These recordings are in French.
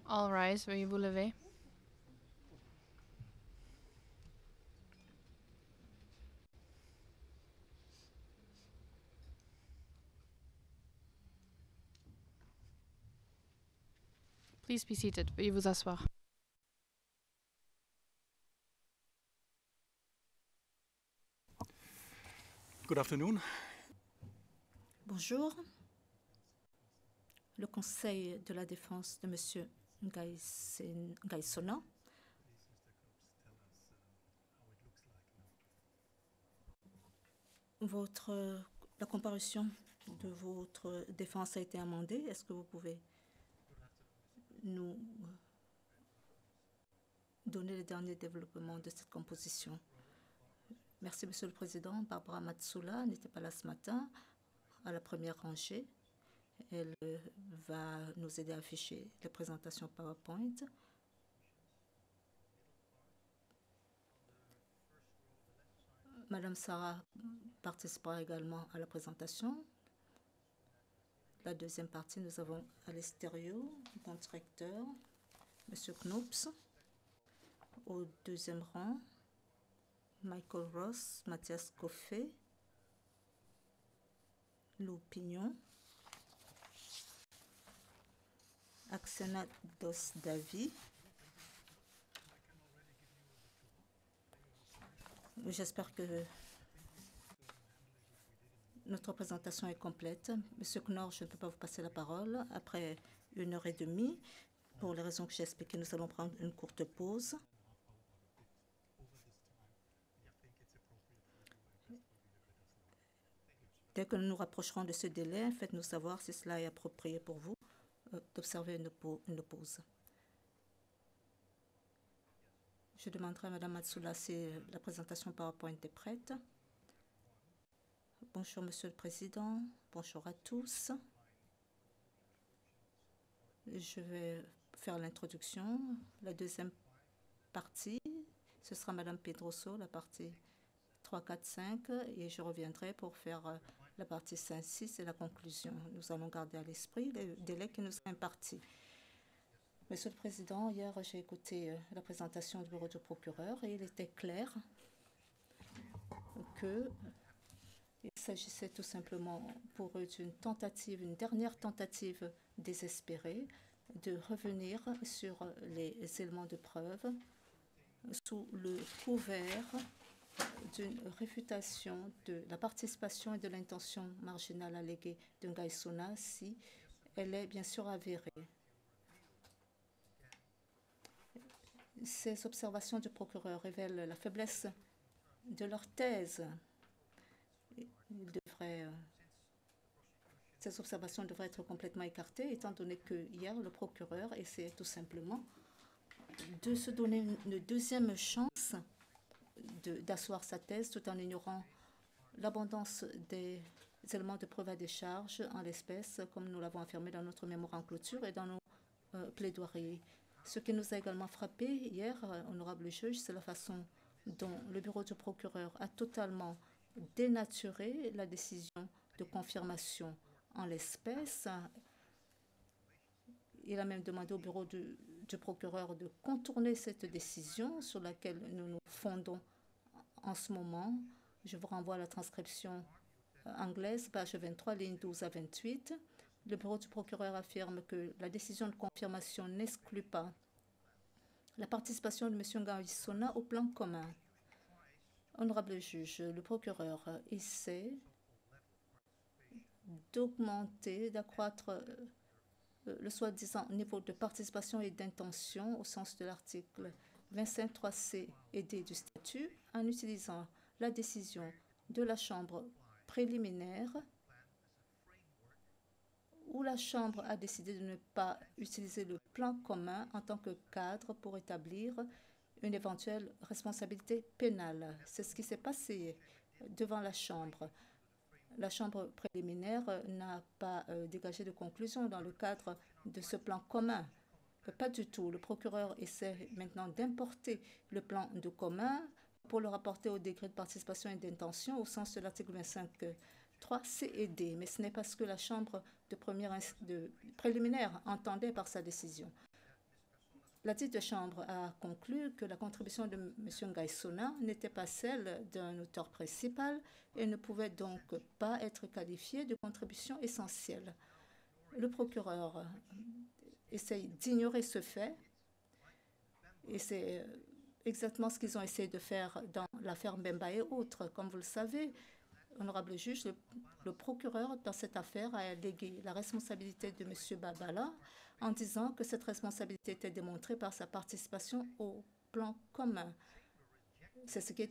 All rise, veuillez vous lever. Please be seated. Veuillez vous asseoir. Good afternoon. Bonjour. Le Conseil de la défense de M. Ngaïsona. La comparution de votre défense a été amendée. Est-ce que vous pouvez nous donner les derniers développements de cette composition? Merci, Monsieur le Président. Barbara Matsula n'était pas là ce matin à la première rangée. Elle va nous aider à afficher les présentations PowerPoint. Madame Sarah participera également à la présentation. La deuxième partie, nous avons à l'extérieur mon directeur, M. Knops. Au deuxième rang, Michael Ross, Mathias Coffey, Lou Pignon, Axena Dos Davi. J'espère que notre présentation est complète. Monsieur Knorr, je ne peux pas vous passer la parole. Après 1h30, pour les raisons que j'ai expliquées, nous allons prendre une courte pause. Dès que nous nous rapprocherons de ce délai, faites-nous savoir si cela est approprié pour vous d'observer une pause. Je demanderai à Mme Matsula si la présentation PowerPoint est prête. Bonjour, Monsieur le Président. Bonjour à tous. Je vais faire l'introduction. La deuxième partie, ce sera Mme Pedroso, la partie 3, 4, 5, et je reviendrai pour faire la partie 5, 6 et la conclusion. Nous allons garder à l'esprit les délais qui nous sont impartis. Monsieur le Président, hier, j'ai écouté la présentation du bureau du procureur et il était clair qu'il s'agissait tout simplement pour eux d'une tentative, une dernière tentative désespérée de revenir sur les éléments de preuve sous le couvert d'une réfutation de la participation et de l'intention marginale alléguée de Ngaïsona si elle est bien sûr avérée. Ces observations du procureur révèlent la faiblesse de leur thèse. Ces observations devraient être complètement écartées, étant donné que hier, le procureur essayait tout simplement de se donner une deuxième chance d'asseoir sa thèse tout en ignorant l'abondance des éléments de preuve à décharge en l'espèce, comme nous l'avons affirmé dans notre mémoire en clôture et dans nos plaidoiries. Ce qui nous a également frappé hier, honorable juge, c'est la façon dont le bureau du procureur a totalement dénaturé la décision de confirmation en l'espèce. Il a même demandé au bureau du procureur de contourner cette décision sur laquelle nous nous fondons en ce moment. Je vous renvoie à la transcription anglaise, page 23, ligne 12 à 28. Le bureau du procureur affirme que la décision de confirmation n'exclut pas la participation de M. Ngaïsona au plan commun. Honorable juge, le procureur essaie d'augmenter, d'accroître le soi-disant niveau de participation et d'intention au sens de l'article 25.3c et D du statut en utilisant la décision de la Chambre préliminaire où la Chambre a décidé de ne pas utiliser le plan commun en tant que cadre pour établir une éventuelle responsabilité pénale. C'est ce qui s'est passé devant la Chambre. La Chambre préliminaire n'a pas dégagé de conclusion dans le cadre de ce plan commun. Pas du tout. Le procureur essaie maintenant d'importer le plan de commun pour le rapporter au degré de participation et d'intention au sens de l'article 25.3 C et D. Mais ce n'est pas ce que la Chambre de préliminaire entendait par sa décision. La dite Chambre a conclu que la contribution de M. Ngaïsona n'était pas celle d'un auteur principal et ne pouvait donc pas être qualifiée de contribution essentielle. Le procureur essaye d'ignorer ce fait et c'est exactement ce qu'ils ont essayé de faire dans l'affaire Mbemba et autres. Comme vous le savez, honorable juge, le procureur dans cette affaire a allégué la responsabilité de M. Babala en disant que cette responsabilité était démontrée par sa participation au plan commun. C'est ce qui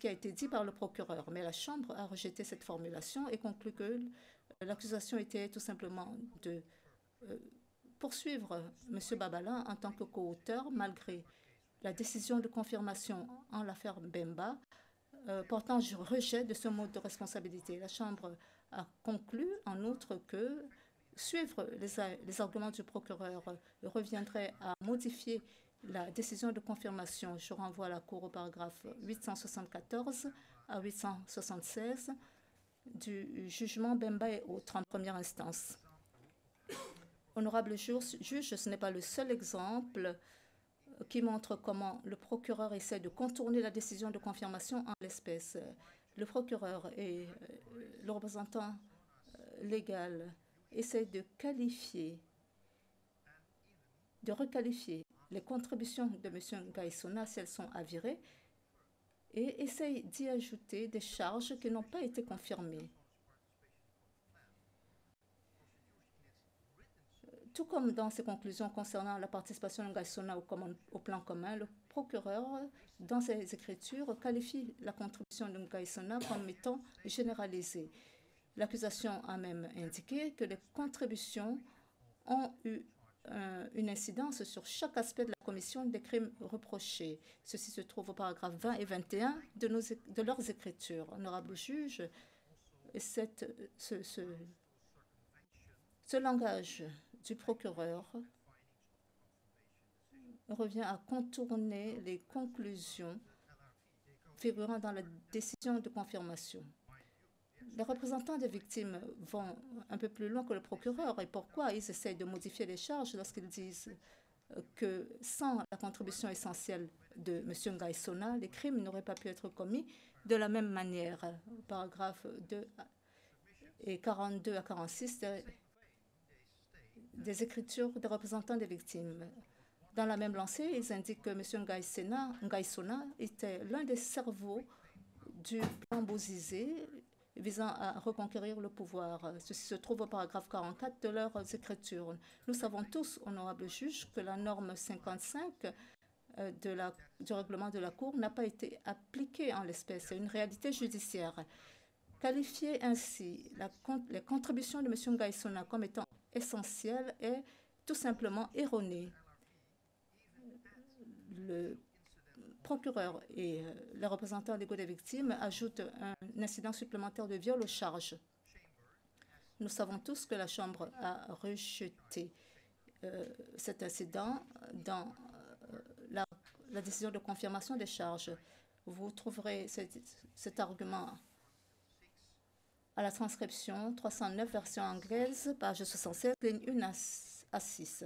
a été dit par le procureur. Mais la Chambre a rejeté cette formulation et conclut que l'accusation était tout simplement de poursuivre M. Babala en tant que co-auteur malgré la décision de confirmation en l'affaire Mbemba portant rejet de ce mode de responsabilité. La Chambre a conclu en outre que suivre les arguments du procureur reviendrait à modifier la décision de confirmation. Je renvoie la Cour au paragraphe 874 à 876 du jugement Mbemba et autres en première instance. Honorable juge, ce n'est pas le seul exemple qui montre comment le procureur essaie de contourner la décision de confirmation en l'espèce. Le procureur et le représentant légal essaient de requalifier les contributions de M. Ngaïsona si elles sont avérées et essayent d'y ajouter des charges qui n'ont pas été confirmées. Tout comme dans ses conclusions concernant la participation de Ngaïsona au plan commun, le procureur, dans ses écritures, qualifie la contribution de Ngaïsona comme étant généralisée. L'accusation a même indiqué que les contributions ont eu une incidence sur chaque aspect de la commission des crimes reprochés. Ceci se trouve au paragraphe 20 et 21 de leurs écritures. Honorable juge, ce langage du procureur revient à contourner les conclusions figurant dans la décision de confirmation. Les représentants des victimes vont un peu plus loin que le procureur. Et pourquoi ils essayent de modifier les charges lorsqu'ils disent que sans la contribution essentielle de M. Ngaïsona, les crimes n'auraient pas pu être commis de la même manière. Paragraphes 2 et 42 à 46 des écritures des représentants des victimes. Dans la même lancée, ils indiquent que M. Ngaïsona était l'un des cerveaux du plan Bozizé visant à reconquérir le pouvoir. Ceci se trouve au paragraphe 44 de leurs écritures. Nous savons tous, honorable juge, que la norme 55 du règlement de la Cour n'a pas été appliquée en l'espèce. C'est une réalité judiciaire. Qualifier ainsi les contributions de M. Ngaïsona comme étant essentielles est tout simplement erroné. Le procureur et les représentants légaux des victimes ajoutent un incident supplémentaire de viol aux charges. Nous savons tous que la Chambre a rejeté cet incident dans la décision de confirmation des charges. Vous trouverez cet argument à la transcription 309, version anglaise, page 76, ligne 1 à 6.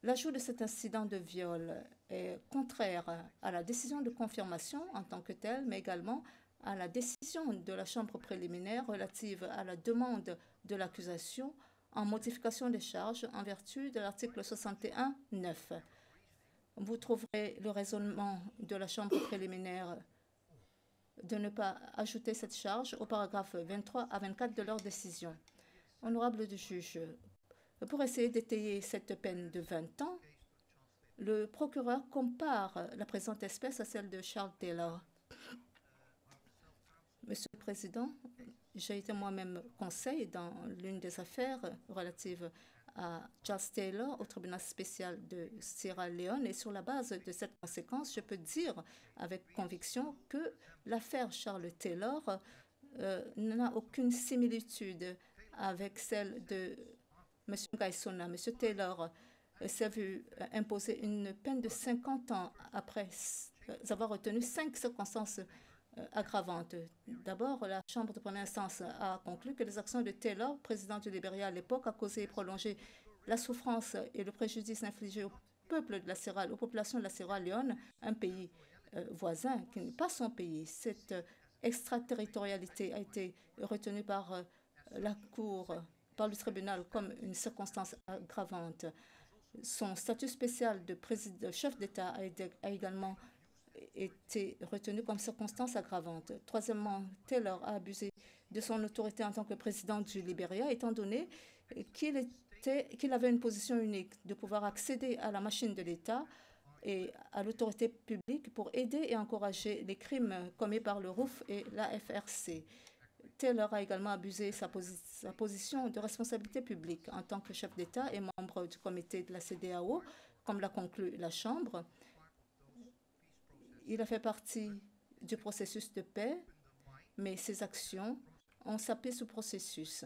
L'ajout de cet incident de viol est contraire à la décision de confirmation en tant que telle, mais également à la décision de la Chambre préliminaire relative à la demande de l'accusation en modification des charges en vertu de l'article 61.9. Vous trouverez le raisonnement de la Chambre préliminaire de ne pas ajouter cette charge au paragraphe 23 à 24 de leur décision. Honorable juge, pour essayer d'étayer cette peine de 20 ans, le procureur compare la présente espèce à celle de Charles Taylor. Monsieur le Président, j'ai été moi-même conseil dans l'une des affaires relatives à Charles Taylor au tribunal spécial de Sierra Leone et sur la base de cette conséquence, je peux dire avec conviction que l'affaire Charles Taylor n'a aucune similitude avec celle de M. Ngaïsona. M. Taylor s'est vu imposer une peine de 50 ans après avoir retenu 5 circonstances aggravantes. D'abord, la Chambre de première instance a conclu que les actions de Taylor, président du Libéria à l'époque, a causé et prolongé la souffrance et le préjudice infligé peuple de aux populations de la Sierra Leone, un pays voisin qui n'est pas son pays. Cette extraterritorialité a été retenue par la Cour, par le tribunal comme une circonstance aggravante. Son statut spécial de chef d'État a également été retenu comme circonstance aggravante. Troisièmement, Taylor a abusé de son autorité en tant que président du Libéria, étant donné qu'il avait une position unique de pouvoir accéder à la machine de l'État et à l'autorité publique pour aider et encourager les crimes commis par le ROUF et la FRC. Taylor a également abusé sa position de responsabilité publique en tant que chef d'État et membre du comité de la CEDEAO, comme l'a conclu la Chambre. Il a fait partie du processus de paix, mais ses actions ont sapé ce processus.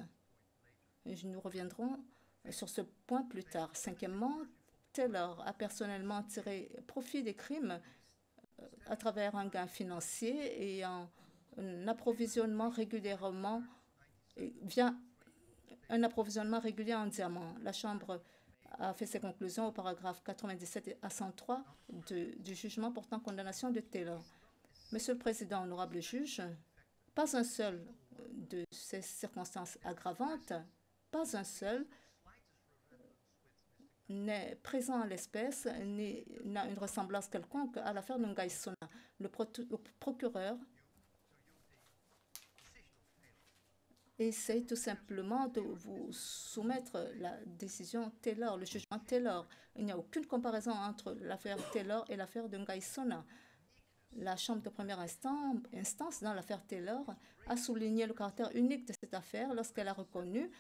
Nous reviendrons sur ce point plus tard. Cinquièmement, Taylor a personnellement tiré profit des crimes à travers un gain financier et un approvisionnement régulièrement via un approvisionnement régulier en diamants. La Chambre a fait ses conclusions au paragraphe 97 à 103 du jugement portant condamnation de Taylor. Monsieur le Président, honorable juge, pas un seul de ces circonstances aggravantes, pas un seul n'est présent à l'espèce, ni n'a une ressemblance quelconque à l'affaire Nungai Sona. Le procureur essaye tout simplement de vous soumettre la décision Taylor, le jugement Taylor. Il n'y a aucune comparaison entre l'affaire Taylor et l'affaire de Ngai Sona. La Chambre de première instance dans l'affaire Taylor a souligné le caractère unique de cette affaire lorsqu'elle a reconnu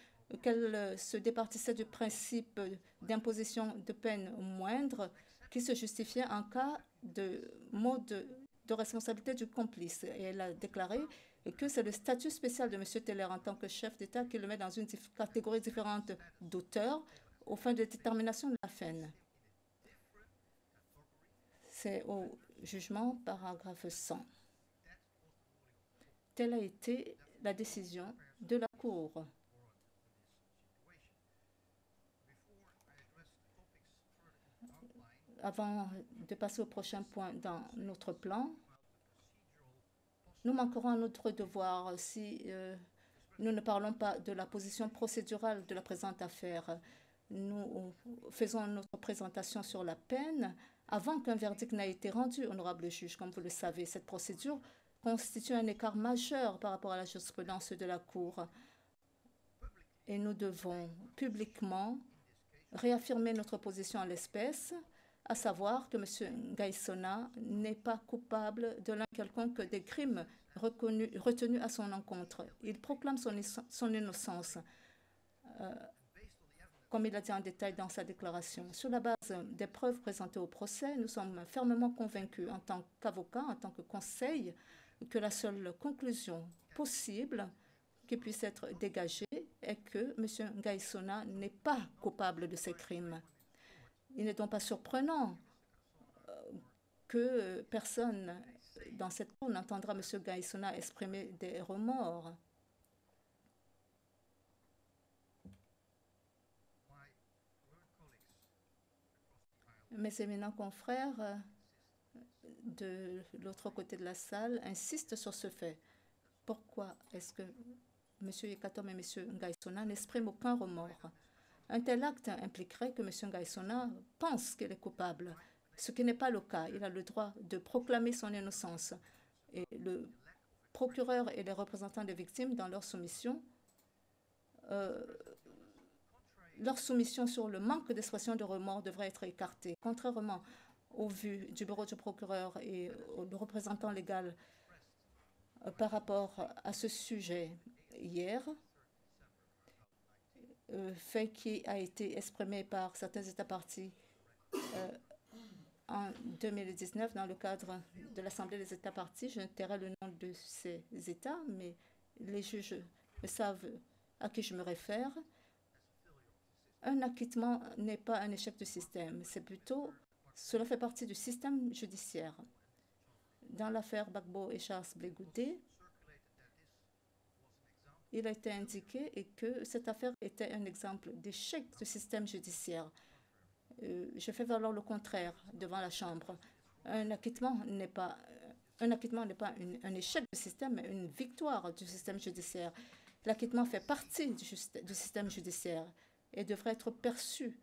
qu'elle se départissait du principe d'imposition de peine moindre qui se justifiait en cas de mode de responsabilité du complice. Et elle a déclaré que c'est le statut spécial de M. Taylor en tant que chef d'État qui le met dans une catégorie différente d'auteurs aux fins de détermination de la peine. C'est au jugement paragraphe 100. Telle a été la décision de la Cour. Avant de passer au prochain point dans notre plan, nous manquerons à notre devoir si nous ne parlons pas de la position procédurale de la présente affaire. Nous faisons notre présentation sur la peine avant qu'un verdict n'ait été rendu, honorable juge. Comme vous le savez, cette procédure constitue un écart majeur par rapport à la jurisprudence de la Cour. Et nous devons publiquement réaffirmer notre position en l'espèce, à savoir que M. Ngai Sona n'est pas coupable de l'un quelconque des crimes retenus à son encontre. Il proclame son innocence, comme il a dit en détail dans sa déclaration. Sur la base des preuves présentées au procès, nous sommes fermement convaincus en tant qu'avocats, en tant que conseil, que la seule conclusion possible qui puisse être dégagée est que M. Ngai Sona n'est pas coupable de ces crimes. Il n'est donc pas surprenant que personne dans cette cour n'entendra M. Ngai Sona exprimer des remords. Mes éminents confrères de l'autre côté de la salle insistent sur ce fait. Pourquoi est-ce que M. Yekatom et M. Ngai Sona n'expriment aucun remords? Un tel acte impliquerait que M. Ngai Sona pense qu'il est coupable, ce qui n'est pas le cas. Il a le droit de proclamer son innocence. Et le procureur et les représentants des victimes, dans leur soumission sur le manque d'expression de remords devrait être écartée. Contrairement au vu du bureau du procureur et au représentant légal par rapport à ce sujet hier, fait qui a été exprimé par certains États partis en 2019 dans le cadre de l'Assemblée des États partis. Je ne tairai le nom de ces États, mais les juges savent à qui je me réfère. Un acquittement n'est pas un échec du système, c'est plutôt, cela fait partie du système judiciaire. Dans l'affaire Gbagbo et Charles Blé Goudé, il a été indiqué que cette affaire était un exemple d'échec du système judiciaire. Je fais valoir le contraire devant la Chambre. Un acquittement n'est pas un échec du système, mais une victoire du système judiciaire. L'acquittement fait partie du système judiciaire et devrait être perçu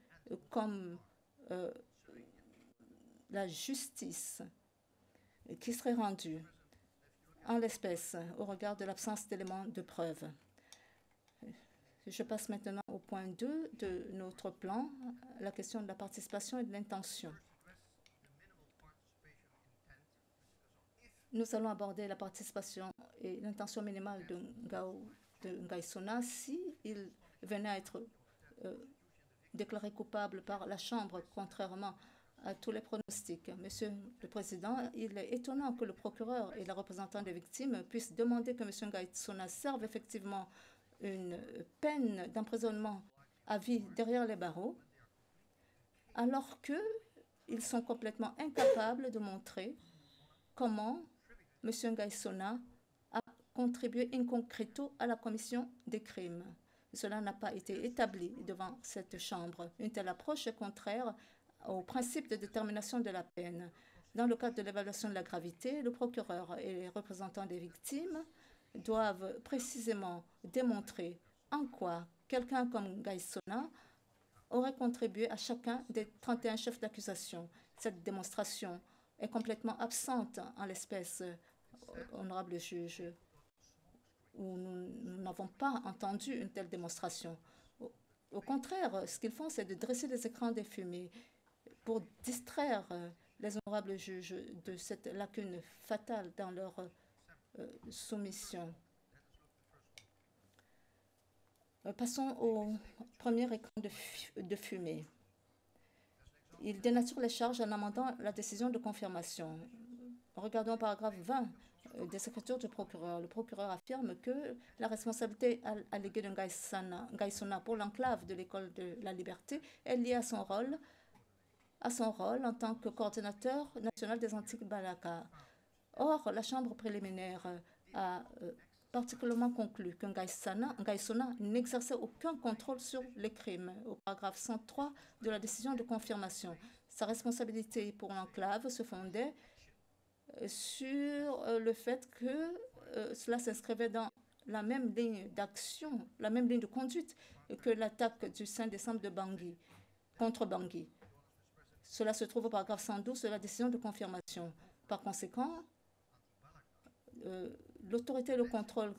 comme la justice qui serait rendue en l'espèce au regard de l'absence d'éléments de preuve. Je passe maintenant au point 2 de notre plan, la question de la participation et de l'intention. Nous allons aborder la participation et l'intention minimale de Nguy Sona si il venait à être déclaré coupable par la Chambre, contrairement à tous les pronostics. Monsieur le Président, il est étonnant que le procureur et le représentant des victimes puissent demander que M. Nguy Sona serve effectivement une peine d'emprisonnement à vie derrière les barreaux, alors qu'ils sont complètement incapables de montrer comment M. Nguy Sona a contribué in concreto à la commission des crimes. Cela n'a pas été établi devant cette Chambre. Une telle approche est contraire au principe de détermination de la peine. Dans le cadre de l'évaluation de la gravité, le procureur et les représentants des victimes doivent précisément démontrer en quoi quelqu'un comme Nguy Sona aurait contribué à chacun des 31 chefs d'accusation. Cette démonstration est complètement absente en l'espèce, honorable juge, où nous n'avons pas entendu une telle démonstration. Au contraire, ce qu'ils font, c'est de dresser des écrans de fumée pour distraire les honorables juges de cette lacune fatale dans leur soumission. Passons au premier écran de fumée. Il dénature les charges en amendant la décision de confirmation. Regardons le paragraphe 20 des écritures du procureur. Le procureur affirme que la responsabilité alléguée de Nguy Sona pour l'enclave de l'école de la liberté est liée à son rôle en tant que coordinateur national des Antilles-Balaka. Or, la Chambre préliminaire a particulièrement conclu que Nguy Sona n'exerçait aucun contrôle sur les crimes, au paragraphe 103 de la décision de confirmation. Sa responsabilité pour l'enclave se fondait sur le fait que cela s'inscrivait dans la même ligne d'action, la même ligne de conduite que l'attaque du 5 décembre de Bangui, contre Bangui. Cela se trouve au paragraphe 112 de la décision de confirmation. Par conséquent, l'autorité et le contrôle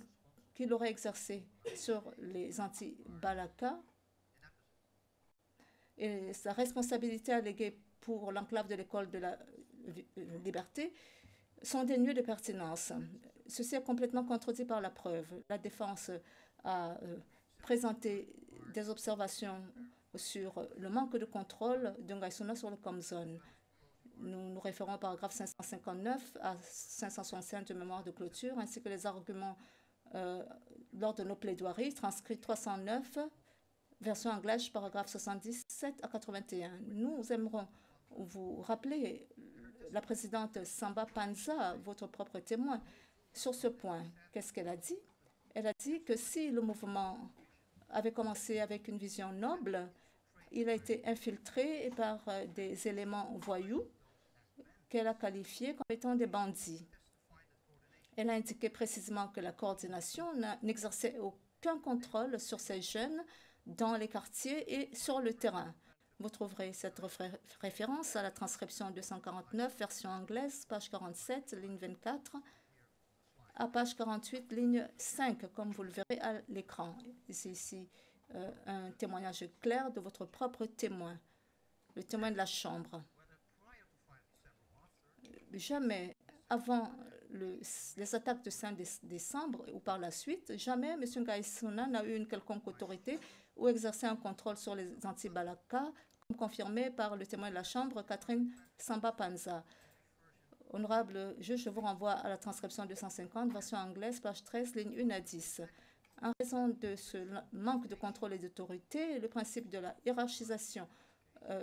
qu'il aurait exercé sur les anti-Balaka et sa responsabilité alléguée pour l'enclave de l'école de la liberté sont dénués de pertinence. Ceci est complètement contredit par la preuve. La défense a présenté des observations sur le manque de contrôle de Nguy Sona sur le Comzone. Nous nous référons au paragraphe 559 à 565 de mémoire de clôture, ainsi que les arguments lors de nos plaidoiries, transcrits 309, version anglaise, paragraphe 77 à 81. Nous aimerons vous rappeler la présidente Samba Panza, votre propre témoin, sur ce point. Qu'est-ce qu'elle a dit? Elle a dit que si le mouvement avait commencé avec une vision noble, il a été infiltré par des éléments voyous qu'elle a qualifiés comme étant des bandits. Elle a indiqué précisément que la coordination n'exerçait aucun contrôle sur ces jeunes dans les quartiers et sur le terrain. Vous trouverez cette référence à la transcription 249, version anglaise, page 47, ligne 24, à page 48, ligne 5, comme vous le verrez à l'écran. C'est ici un témoignage clair de votre propre témoin, le témoin de la Chambre. Jamais avant les attaques de 5 décembre ou par la suite, jamais M. Nguy Sona n'a eu une quelconque autorité ou exercé un contrôle sur les anti-Balaka, comme confirmé par le témoin de la Chambre, Catherine Samba Panza. Honorable juge, je vous renvoie à la transcription 250, version anglaise, page 13, ligne 1 à 10. En raison de ce manque de contrôle et d'autorité, le principe de la hiérarchisation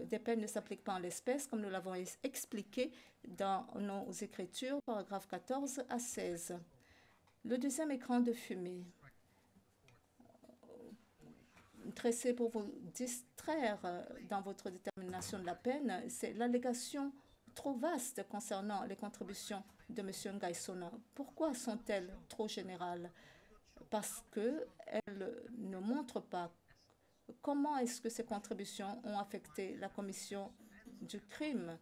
des peines ne s'applique pas en l'espèce, comme nous l'avons expliqué dans nos écritures, paragraphes 14 à 16. Le deuxième écran de fumée, tressé pour vous distraire dans votre détermination de la peine, c'est l'allégation trop vaste concernant les contributions de M. Ngaïsona. Pourquoi sont-elles trop générales? Parce qu'elles ne montrent pas comment est-ce que ces contributions ont affecté la commission du crime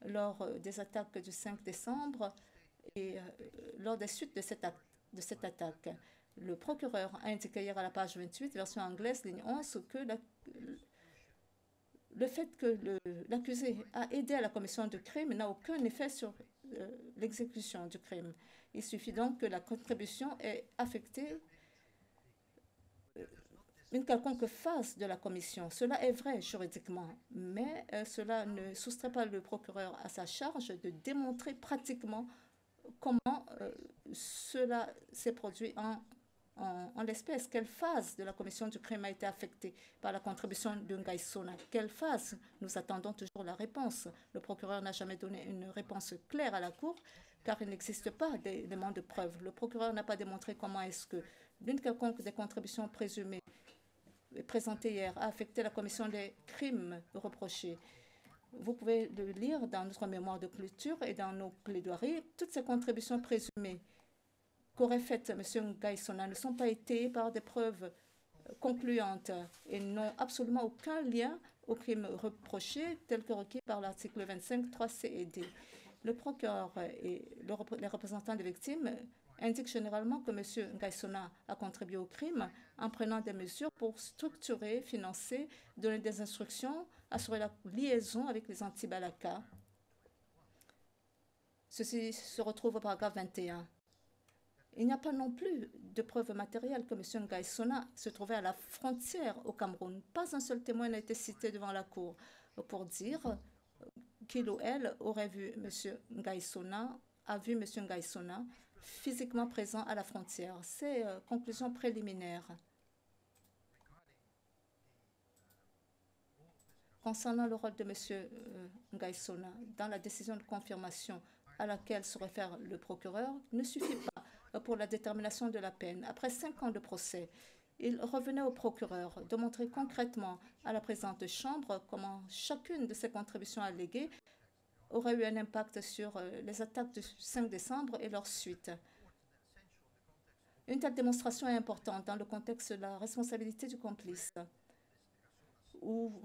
lors des attaques du 5 décembre et lors des suites de cette attaque. Le procureur a indiqué hier à la page 28, version anglaise, ligne 11, que le fait que l'accusé a aidé à la commission du crime n'a aucun effet sur l'exécution du crime. Il suffit donc que la contribution ait affecté une quelconque phase de la commission. Cela est vrai juridiquement, mais cela ne soustrait pas le procureur à sa charge de démontrer pratiquement comment cela s'est produit en l'espèce. Quelle phase de la commission du crime a été affectée par la contribution de Ngaïsona? Quelle phase? Nous attendons toujours la réponse. Le procureur n'a jamais donné une réponse claire à la Cour, car il n'existe pas d'éléments de preuve. Le procureur n'a pas démontré comment est-ce que l'une quelconque des contributions présumées présentées hier a affecté la commission des crimes reprochés. Vous pouvez le lire dans notre mémoire de clôture et dans nos plaidoiries. Toutes ces contributions présumées qu'aurait faites M. Ngaïsona ne sont pas étayées par des preuves concluantes et n'ont absolument aucun lien aux crimes reprochés tels que requis par l'article 25, 3C et D. Le procureur et les représentants des victimes indiquent généralement que M. Ngaïsona a contribué au crime en prenant des mesures pour structurer, financer, donner des instructions, assurer la liaison avec les anti-Balaka. Ceci se retrouve au paragraphe 21. Il n'y a pas non plus de preuves matérielles que M. Ngaïsona se trouvait à la frontière au Cameroun. Pas un seul témoin n'a été cité devant la Cour pour dire qu'il ou elle aurait vu M. Ngaïsona, a vu M. Ngaïsona physiquement présent à la frontière. C'est conclusion préliminaire. Concernant le rôle de M. Ngaïsona dans la décision de confirmation à laquelle se réfère le procureur, ne suffit pas pour la détermination de la peine. Après 5 ans de procès, il revenait au procureur de montrer concrètement à la présidente chambre comment chacune de ces contributions alléguées aurait eu un impact sur les attaques du 5 décembre et leur suite. Une telle démonstration est importante dans le contexte de la responsabilité du complice, où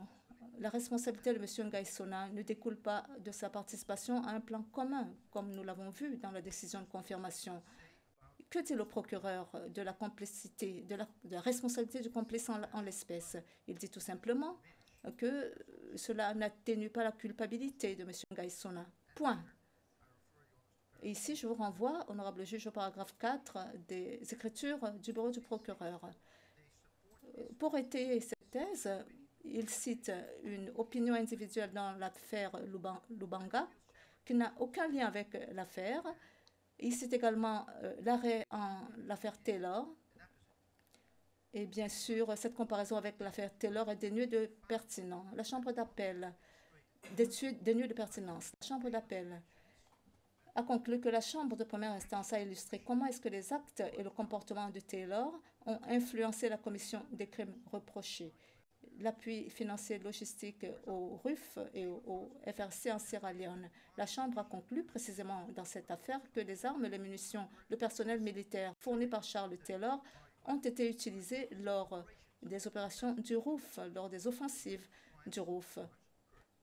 la responsabilité de M. Ngaïsona ne découle pas de sa participation à un plan commun, comme nous l'avons vu dans la décision de confirmation. Que dit le procureur de la complicité, de la responsabilité du complice en l'espèce? Il dit tout simplement que cela n'atténue pas la culpabilité de M. Ngaïsona. Point. Et ici, je vous renvoie, honorable juge, au paragraphe 4 des écritures du bureau du procureur. Pour étayer cette thèse, il cite une opinion individuelle dans l'affaire Lubanga qui n'a aucun lien avec l'affaire. Il cite également l'arrêt en l'affaire Taylor. Et bien sûr, cette comparaison avec l'affaire Taylor est dénuée de pertinence. La Chambre d'appel, dénuée de pertinence. La Chambre d'appel a conclu que la Chambre de première instance a illustré comment est-ce que les actes et le comportement de Taylor ont influencé la commission des crimes reprochés. L'appui financier et logistique au RUF et au FRC en Sierra Leone. La Chambre a conclu précisément dans cette affaire que les armes, les munitions, le personnel militaire fourni par Charles Taylor ont été utilisés lors des opérations du RUF, lors des offensives du RUF,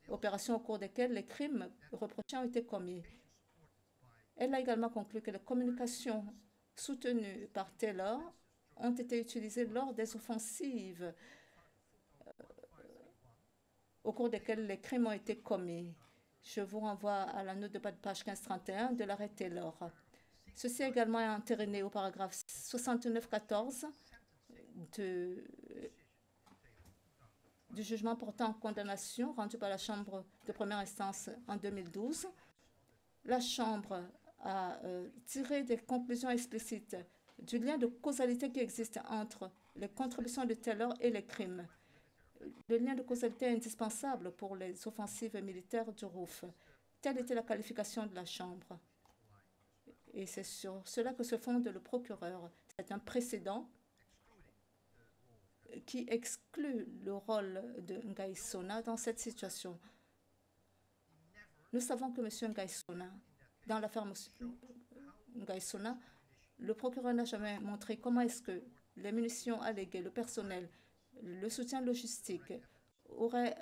opérations au cours desquelles les crimes reprochés ont été commis. Elle a également conclu que les communications soutenues par Taylor ont été utilisées lors des offensives au cours desquelles les crimes ont été commis. Je vous renvoie à la note de bas de page 1531 de l'arrêt Taylor. Ceci est également entériné au paragraphe 69.14 du jugement portant condamnation rendu par la Chambre de première instance en 2012. La Chambre a tiré des conclusions explicites du lien de causalité qui existe entre les contributions de Taylor et les crimes. Le lien de causalité est indispensable pour les offensives militaires du RUF. Telle était la qualification de la Chambre. Et c'est sur cela que se fonde le procureur. C'est un précédent qui exclut le rôle de Ngaïsona dans cette situation. Nous savons que M. Ngaïsona, dans l'affaire Ngaïsona, le procureur n'a jamais montré comment est-ce que les munitions alléguées, le personnel, le soutien logistique auraient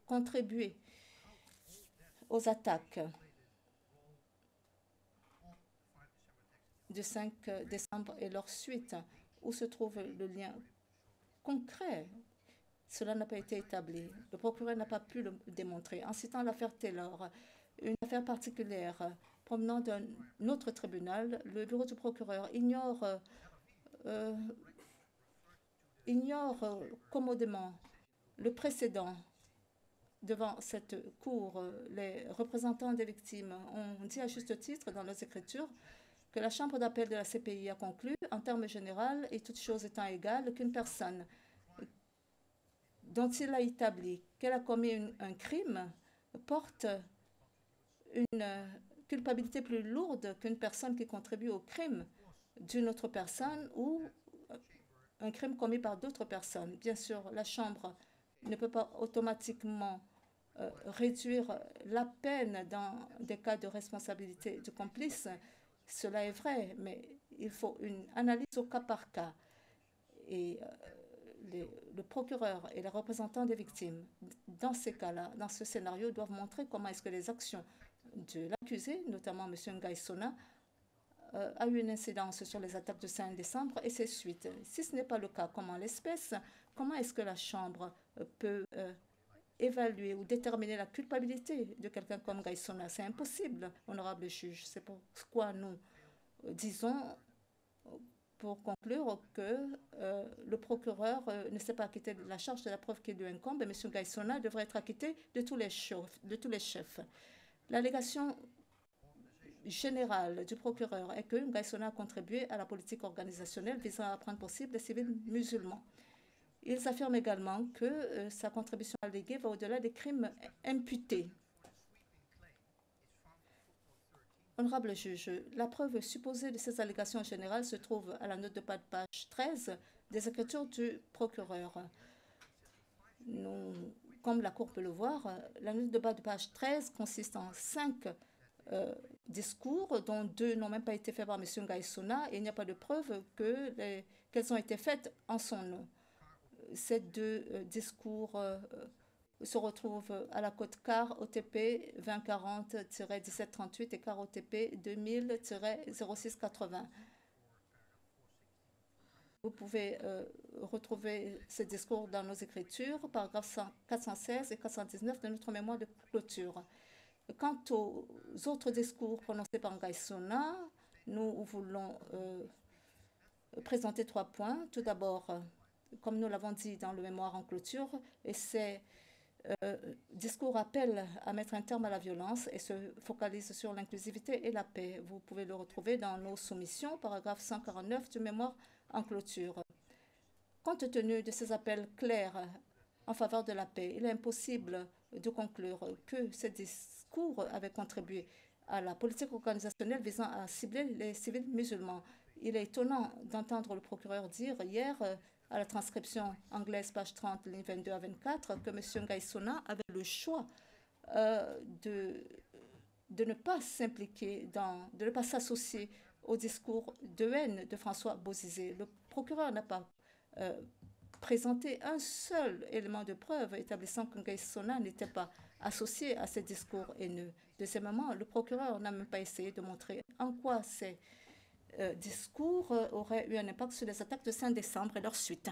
contribué aux attaques du 5 décembre et leur suite, où se trouve le lien concret. Cela n'a pas été établi. Le procureur n'a pas pu le démontrer. En citant l'affaire Taylor, une affaire particulière provenant d'un autre tribunal, le bureau du procureur ignore commodément le précédent. Devant cette cour, les représentants des victimes ont dit à juste titre dans leurs écritures que la chambre d'appel de la CPI a conclu, en termes généraux et toutes choses étant égales, qu'une personne dont il a établi qu'elle a commis un crime porte une culpabilité plus lourde qu'une personne qui contribue au crime d'une autre personne ou un crime commis par d'autres personnes. Bien sûr, la Chambre ne peut pas automatiquement réduire la peine dans des cas de responsabilité du complice. Cela est vrai, mais il faut une analyse au cas par cas. Et le procureur et les représentants des victimes, dans ces cas-là, dans ce scénario, doivent montrer comment est-ce que les actions de l'accusé, notamment M. Ngaïsona, a eu une incidence sur les attaques du 5 décembre et ses suites. Si ce n'est pas le cas, comment l'espèce, comment est-ce que la Chambre peut évaluer ou déterminer la culpabilité de quelqu'un comme Ngaïsona? C'est impossible, honorable juge. C'est pourquoi nous disons, pour conclure, que le procureur ne s'est pas acquitté de la charge de la preuve qui lui incombe et M. Ngaïsona devrait être acquitté de tous les chefs. L'allégation générale du procureur est que Ngaïsona a contribué à la politique organisationnelle visant à prendre pour cible les civils musulmans. Ils affirment également que sa contribution alléguée va au-delà des crimes imputés. Honorable juge, la preuve supposée de ces allégations générales se trouve à la note de bas de page 13 des écritures du procureur. Comme la Cour peut le voir, la note de bas de page 13 consiste en 5 discours, dont 2 n'ont même pas été faits par M. Ngaïsona, et il n'y a pas de preuve qu'elles ont été faites en son nom. Ces 2 discours se retrouvent à la cote CAR OTP 2040-1738 et CAR OTP 2000-0680. Vous pouvez retrouver ces discours dans nos écritures, paragraphes 416 et 419 de notre mémoire de clôture. Quant aux autres discours prononcés par Ngaïsona, nous voulons présenter 3 points. Tout d'abord, comme nous l'avons dit dans le mémoire en clôture, et ces discours appellent à mettre un terme à la violence et se focalisent sur l'inclusivité et la paix. Vous pouvez le retrouver dans nos soumissions, paragraphe 149 du mémoire en clôture. Compte tenu de ces appels clairs en faveur de la paix, il est impossible de conclure que ces discours avaient contribué à la politique organisationnelle visant à cibler les civils musulmans. Il est étonnant d'entendre le procureur dire hier à la transcription anglaise, page 30, ligne 22 à 24, que M. Ngaïsona avait le choix de ne pas s'impliquer, de ne pas s'associer au discours de haine de François Bozizé. Le procureur n'a pas présenté un seul élément de preuve établissant que Ngaïsona n'était pas associé à ces discours haineux. Deuxièmement, le procureur n'a même pas essayé de montrer en quoi ces discours auraient eu un impact sur les attaques de 5 décembre et leur suite.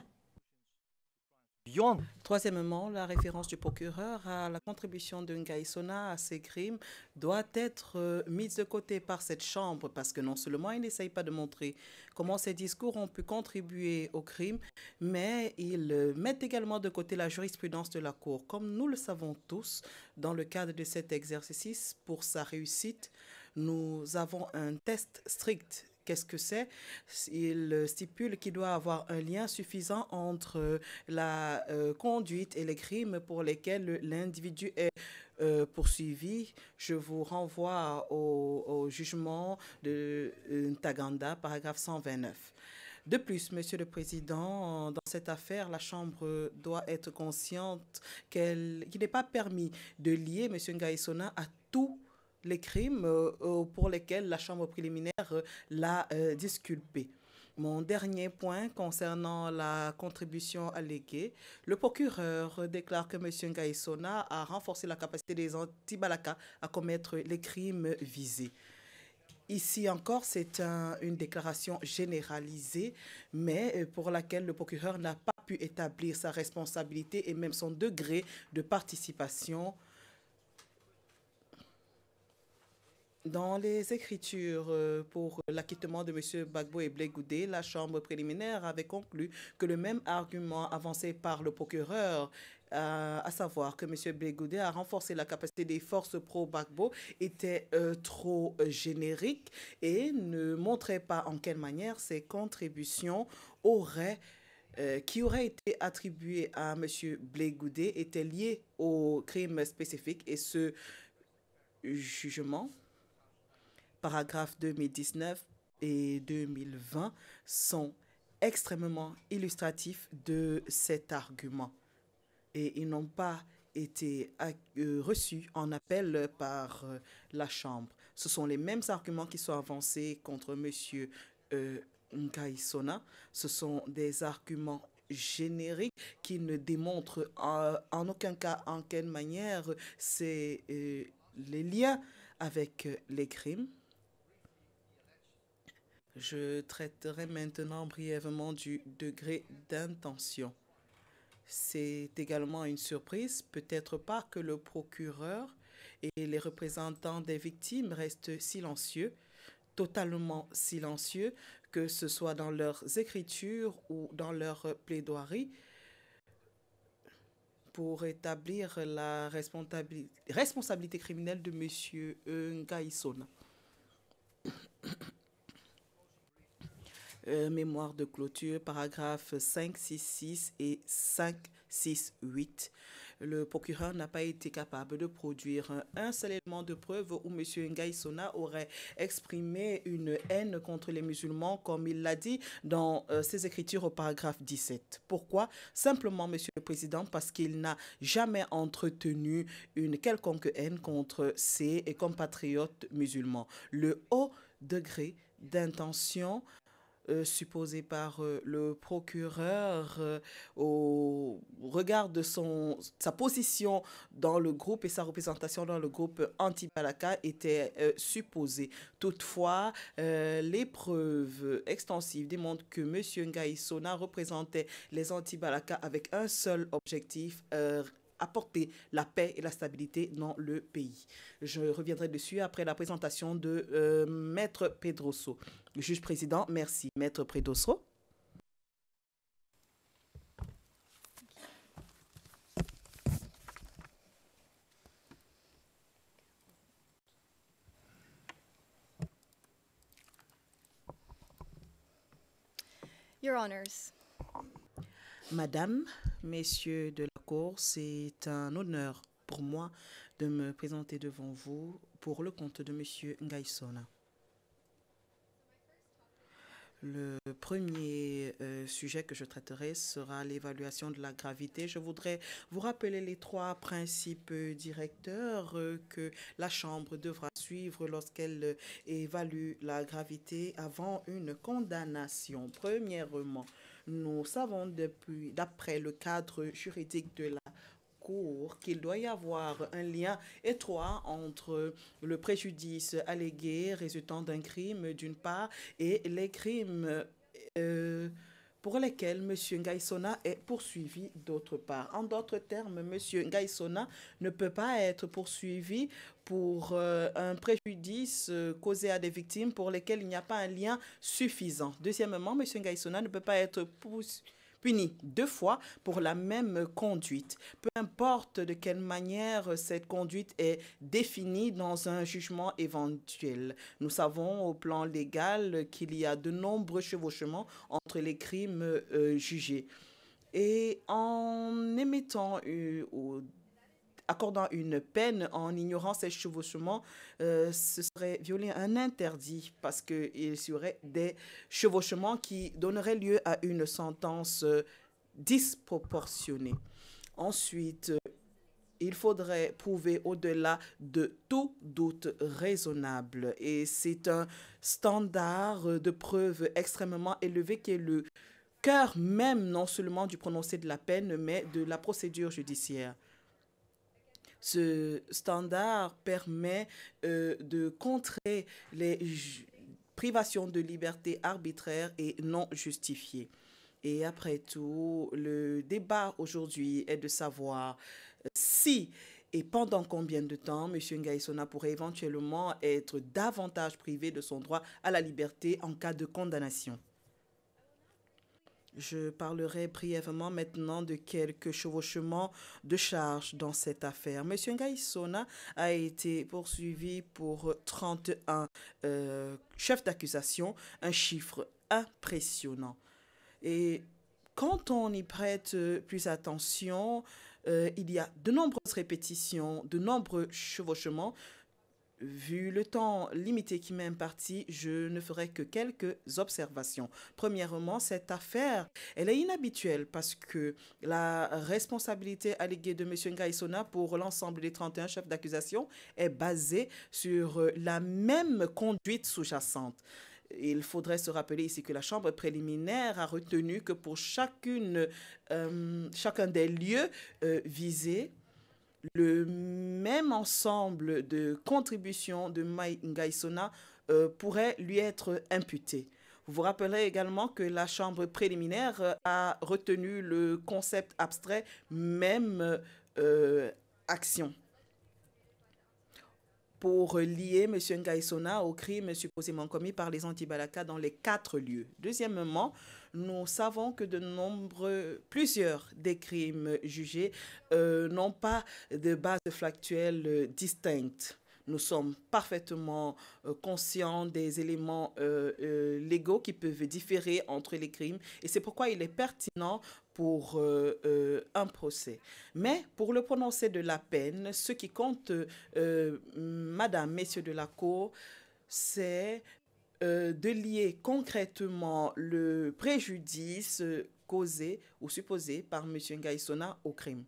Troisièmement, la référence du procureur à la contribution de Ngaïsona à ces crimes doit être mise de côté par cette Chambre parce que non seulement il n'essaye pas de montrer comment ces discours ont pu contribuer au crime, mais ils mettent également de côté la jurisprudence de la Cour. Comme nous le savons tous, dans le cadre de cet exercice, pour sa réussite, nous avons un test strict. Qu'est-ce que c'est? Il stipule qu'il doit avoir un lien suffisant entre la conduite et les crimes pour lesquels l'individu est poursuivi. Je vous renvoie au jugement de Ntaganda, paragraphe 129. De plus, Monsieur le Président, dans cette affaire, la Chambre doit être consciente qu'il n'est pas permis de lier M. Ngaïsona à tous les crimes pour lesquels la Chambre préliminaire l'a disculpé. Mon dernier point concernant la contribution alléguée, le procureur déclare que M. Ngaïsona a renforcé la capacité des anti-Balaka à commettre les crimes visés. Ici encore, c'est une déclaration généralisée, mais pour laquelle le procureur n'a pas pu établir sa responsabilité et même son degré de participation. Dans les écritures pour l'acquittement de M. Gbagbo et Blé Goudé, la Chambre préliminaire avait conclu que le même argument avancé par le procureur, à savoir que M. Blé Goudé a renforcé la capacité des forces pro-Gbagbo, était trop générique et ne montrait pas en quelle manière ces contributions qui auraient été attribuées à M. Blé Goudé étaient liées aux crimes spécifiques et ce jugement paragraphes 2019 et 2020 sont extrêmement illustratifs de cet argument et ils n'ont pas été reçus en appel par la Chambre. Ce sont les mêmes arguments qui sont avancés contre M. Ngaïsona. Ce sont des arguments génériques qui ne démontrent en aucun cas, en quelle manière, c'est les liens avec les crimes. Je traiterai maintenant brièvement du degré d'intention. C'est également une surprise, peut-être pas que le procureur et les représentants des victimes restent silencieux, totalement silencieux, que ce soit dans leurs écritures ou dans leurs plaidoiries, pour établir la responsabilité criminelle de M. Ngaïsona. Mémoire de clôture, paragraphes 566 et 568. Le procureur n'a pas été capable de produire un seul élément de preuve où M. Ngaïsona aurait exprimé une haine contre les musulmans, comme il l'a dit dans ses écritures au paragraphe 17. Pourquoi? Simplement, Monsieur le Président, parce qu'il n'a jamais entretenu une quelconque haine contre ses compatriotes musulmans. Le haut degré d'intention supposé par le procureur au regard de sa position dans le groupe et sa représentation dans le groupe anti-Balaka était supposée. Toutefois, les preuves extensives démontrent que M. Ngaïsona représentait les anti-Balaka avec un seul objectif, apporter la paix et la stabilité dans le pays. Je reviendrai dessus après la présentation de Maître Pedroso. Le juge président, merci. Maître Pedroso. Your Honors. Madame, Messieurs de la Cour, c'est un honneur pour moi de me présenter devant vous pour le compte de M. Ngaïsona. Le premier sujet que je traiterai sera l'évaluation de la gravité. Je voudrais vous rappeler les trois principes directeurs que la Chambre devra suivre lorsqu'elle évalue la gravité avant une condamnation. Premièrement, nous savons d'après le cadre juridique de la Cour qu'il doit y avoir un lien étroit entre le préjudice allégué résultant d'un crime d'une part et les crimes pour lesquels M. Ngaïsona est poursuivi d'autre part. En d'autres termes, M. Ngaïsona ne peut pas être poursuivi pour un préjudice causé à des victimes pour lesquelles il n'y a pas un lien suffisant. Deuxièmement, M. Ngaïsona ne peut pas être puni deux fois pour la même conduite. Peu importe de quelle manière cette conduite est définie dans un jugement éventuel. Nous savons au plan légal qu'il y a de nombreux chevauchements entre les crimes jugés. Et en émettant accordant une peine en ignorant ces chevauchements, ce serait violer un interdit parce qu'il y aurait des chevauchements qui donneraient lieu à une sentence disproportionnée. Ensuite, il faudrait prouver au-delà de tout doute raisonnable. Et c'est un standard de preuve extrêmement élevé qui est le cœur même non seulement du prononcé de la peine, mais de la procédure judiciaire. Ce standard permet de contrer les privations de liberté arbitraires et non justifiées. Et après tout, le débat aujourd'hui est de savoir si et pendant combien de temps M. Ngaïsona pourrait éventuellement être davantage privé de son droit à la liberté en cas de condamnation. Je parlerai brièvement maintenant de quelques chevauchements de charges dans cette affaire. M. Ngaïsona a été poursuivi pour 31 chefs d'accusation, un chiffre impressionnant. Et quand on y prête plus attention, il y a de nombreuses répétitions, de nombreux chevauchements. Vu le temps limité qui m'est imparti, je ne ferai que quelques observations. Premièrement, cette affaire, elle est inhabituelle parce que la responsabilité alléguée de M. Ngaïsona pour l'ensemble des 31 chefs d'accusation est basée sur la même conduite sous-jacente. Il faudrait se rappeler ici que la chambre préliminaire a retenu que pour chacun des lieux visés, le même ensemble de contributions de Ngaïsona pourrait lui être imputé. Vous vous rappellerez également que la chambre préliminaire a retenu le concept abstrait même action pour lier M. Ngaïsona au crime supposément commis par les Antibalaka dans les 4 lieux. Deuxièmement, nous savons que plusieurs des crimes jugés n'ont pas de base factuelle distincte. Nous sommes parfaitement conscients des éléments légaux qui peuvent différer entre les crimes et c'est pourquoi il est pertinent pour un procès. Mais pour le prononcé de la peine, ce qui compte, madame, messieurs de la Cour, c'est de lier concrètement le préjudice causé ou supposé par M. Ngaïsona au crime.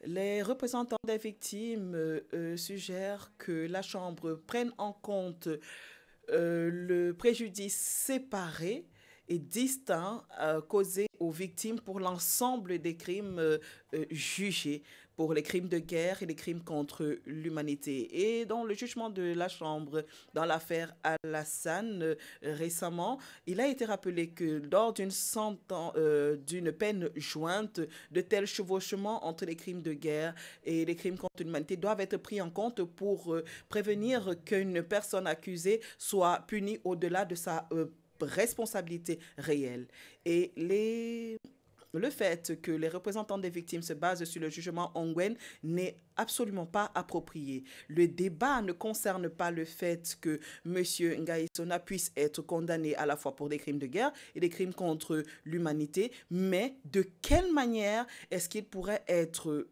Les représentants des victimes suggèrent que la Chambre prenne en compte le préjudice séparé et distinct causé aux victimes pour l'ensemble des crimes jugés, pour les crimes de guerre et les crimes contre l'humanité. Et dans le jugement de la Chambre, dans l'affaire Alassane, récemment, il a été rappelé que lors d'une peine jointe, de tels chevauchements entre les crimes de guerre et les crimes contre l'humanité doivent être pris en compte pour prévenir qu'une personne accusée soit punie au-delà de sa responsabilité réelle. Et le fait que les représentants des victimes se basent sur le jugement Ongwen n'est absolument pas approprié. Le débat ne concerne pas le fait que M. Ngaïsona puisse être condamné à la fois pour des crimes de guerre et des crimes contre l'humanité, mais de quelle manière est-ce qu'il pourrait être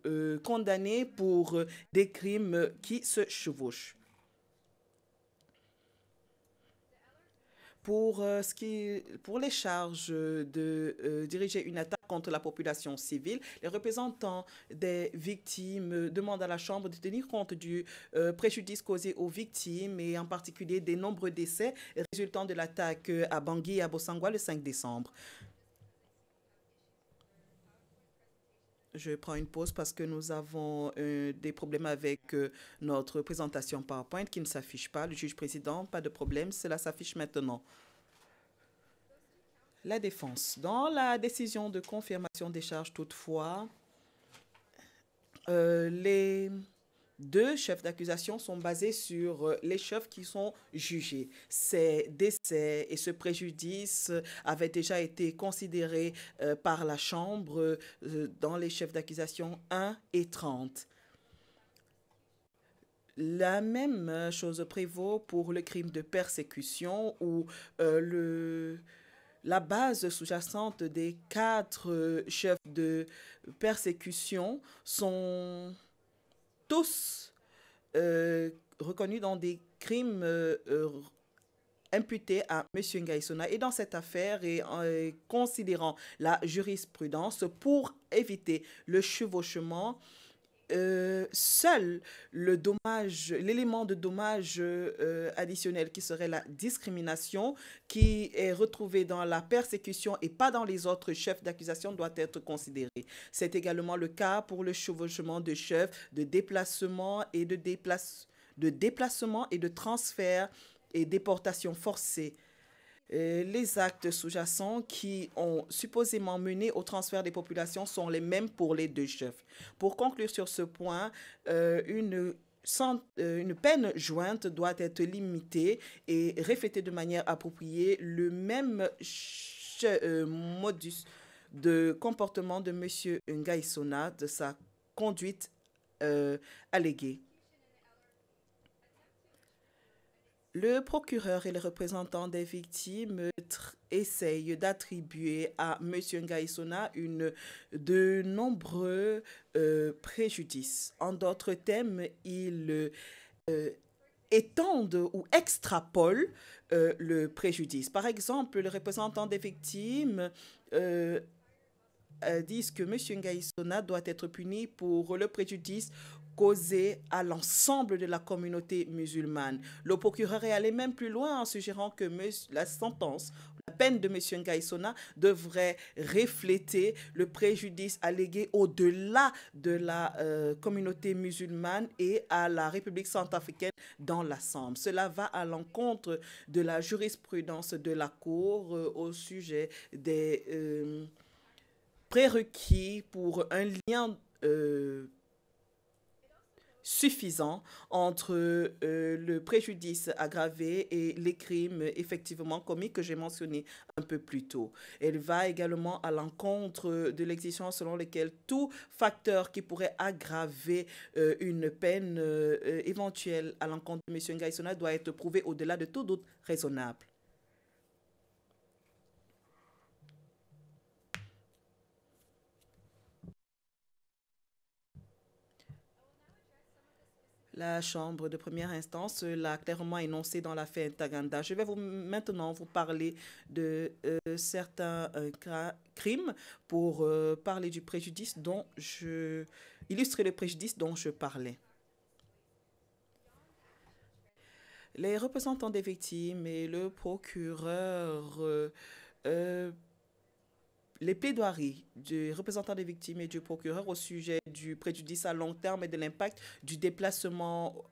condamné pour des crimes qui se chevauchent? Pour les charges de diriger une attaque contre la population civile, les représentants des victimes demandent à la Chambre de tenir compte du préjudice causé aux victimes et en particulier des nombreux décès résultant de l'attaque à Bangui et à Bossangwa le 5 décembre. Je prends une pause parce que nous avons des problèmes avec notre présentation PowerPoint qui ne s'affiche pas. Le juge président, pas de problème, cela s'affiche maintenant. La défense. Dans la décision de confirmation des charges, toutefois, les 2 chefs d'accusation sont basés sur les chefs qui sont jugés. Ces décès et ce préjudice avaient déjà été considérés par la Chambre dans les chefs d'accusation 1 et 30. La même chose prévaut pour le crime de persécution où le la base sous-jacente des 4 chefs de persécution sont tous reconnus dans des crimes imputés à M. Ngaïsona. Et dans cette affaire, et considérant la jurisprudence pour éviter le chevauchement, seul l'élément de dommage additionnel qui serait la discrimination, qui est retrouvé dans la persécution et pas dans les autres chefs d'accusation, doit être considéré. C'est également le cas pour le chevauchement de chefs, de déplacement et de transfert et déportation forcée. Les actes sous-jacents qui ont supposément mené au transfert des populations sont les mêmes pour les 2 chefs. Pour conclure sur ce point, une peine jointe doit être limitée et refléter de manière appropriée le même modus de comportement de M. Ngaïsona, de sa conduite alléguée. Le procureur et les représentants des victimes essayent d'attribuer à M. Ngaïsona de nombreux préjudices. En d'autres termes, ils étendent ou extrapolent le préjudice. Par exemple, les représentants des victimes disent que M. Ngaïsona doit être puni pour le préjudice causé à l'ensemble de la communauté musulmane. Le procureur est allé même plus loin en suggérant que la peine de M. Ngaïsona devrait refléter le préjudice allégué au-delà de la communauté musulmane et à la République centrafricaine dans l'ensemble. Cela va à l'encontre de la jurisprudence de la Cour au sujet des prérequis pour un lien suffisant entre le préjudice aggravé et les crimes effectivement commis que j'ai mentionnés un peu plus tôt. Elle va également à l'encontre de l'exigence selon laquelle tout facteur qui pourrait aggraver une peine éventuelle à l'encontre de M. Ngaïsona doit être prouvé au-delà de tout doute raisonnable. La Chambre de première instance l'a clairement énoncé dans l'affaire Ntaganda. Je vais maintenant vous parler de certains crimes pour parler du préjudice illustrer le préjudice dont je parlais. Les représentants des victimes et le procureur les plaidoiries du représentant des victimes et du procureur au sujet du préjudice à long terme et de l'impact du déplacement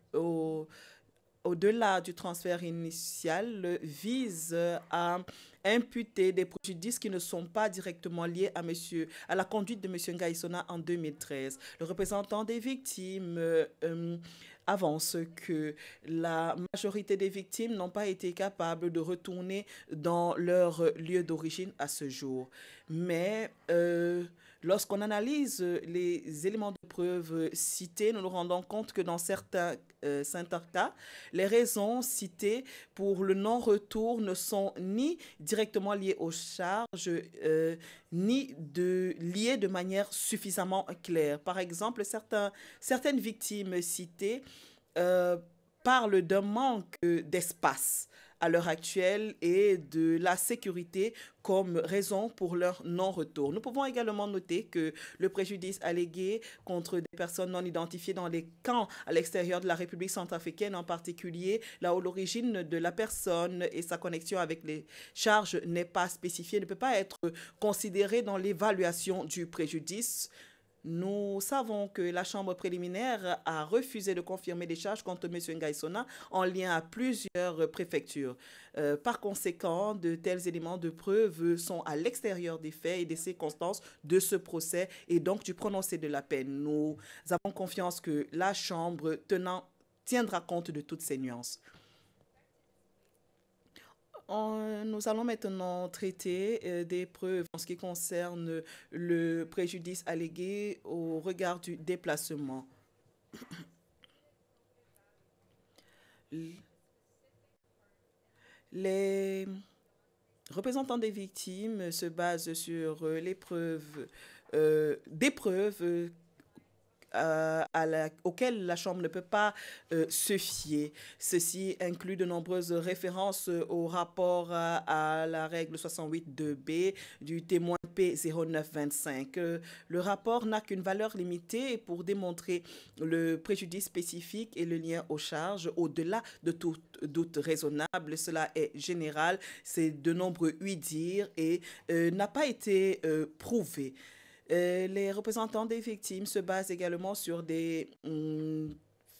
au-delà du transfert initial visent à imputer des préjudices qui ne sont pas directement liés à la conduite de M. Ngaïsona en 2013. Le représentant des victimes avance que la majorité des victimes n'ont pas été capables de retourner dans leur lieu d'origine à ce jour. Mais lorsqu'on analyse les éléments de preuve cités, nous nous rendons compte que dans certains cas, les raisons citées pour le non-retour ne sont ni directement liées aux charges, ni liées de manière suffisamment claire. Par exemple, certaines victimes citées parlent d'un manque d'espace à l'heure actuelle et de la sécurité comme raison pour leur non-retour. Nous pouvons également noter que le préjudice allégué contre des personnes non identifiées dans les camps à l'extérieur de la République centrafricaine, en particulier là où l'origine de la personne et sa connexion avec les charges n'est pas spécifiée, ne peut pas être considéré dans l'évaluation du préjudice. Nous savons que la Chambre préliminaire a refusé de confirmer les charges contre M. Ngaïsona en lien à plusieurs préfectures. Par conséquent, de tels éléments de preuve sont à l'extérieur des faits et des circonstances de ce procès et donc du prononcé de la peine. Nous avons confiance que la Chambre tiendra compte de toutes ces nuances. Nous allons maintenant traiter des preuves en ce qui concerne le préjudice allégué au regard du déplacement. Les représentant des victimes se base sur des preuves auxquelles la Chambre ne peut pas se fier. Ceci inclut de nombreuses références au rapport à la règle 68.2b du témoin P0925. Le rapport n'a qu'une valeur limitée pour démontrer le préjudice spécifique et le lien aux charges au-delà de tout doute raisonnable. Cela est général, c'est de nombreux oui-dire et n'a pas été prouvé. Les représentants des victimes se basent également sur des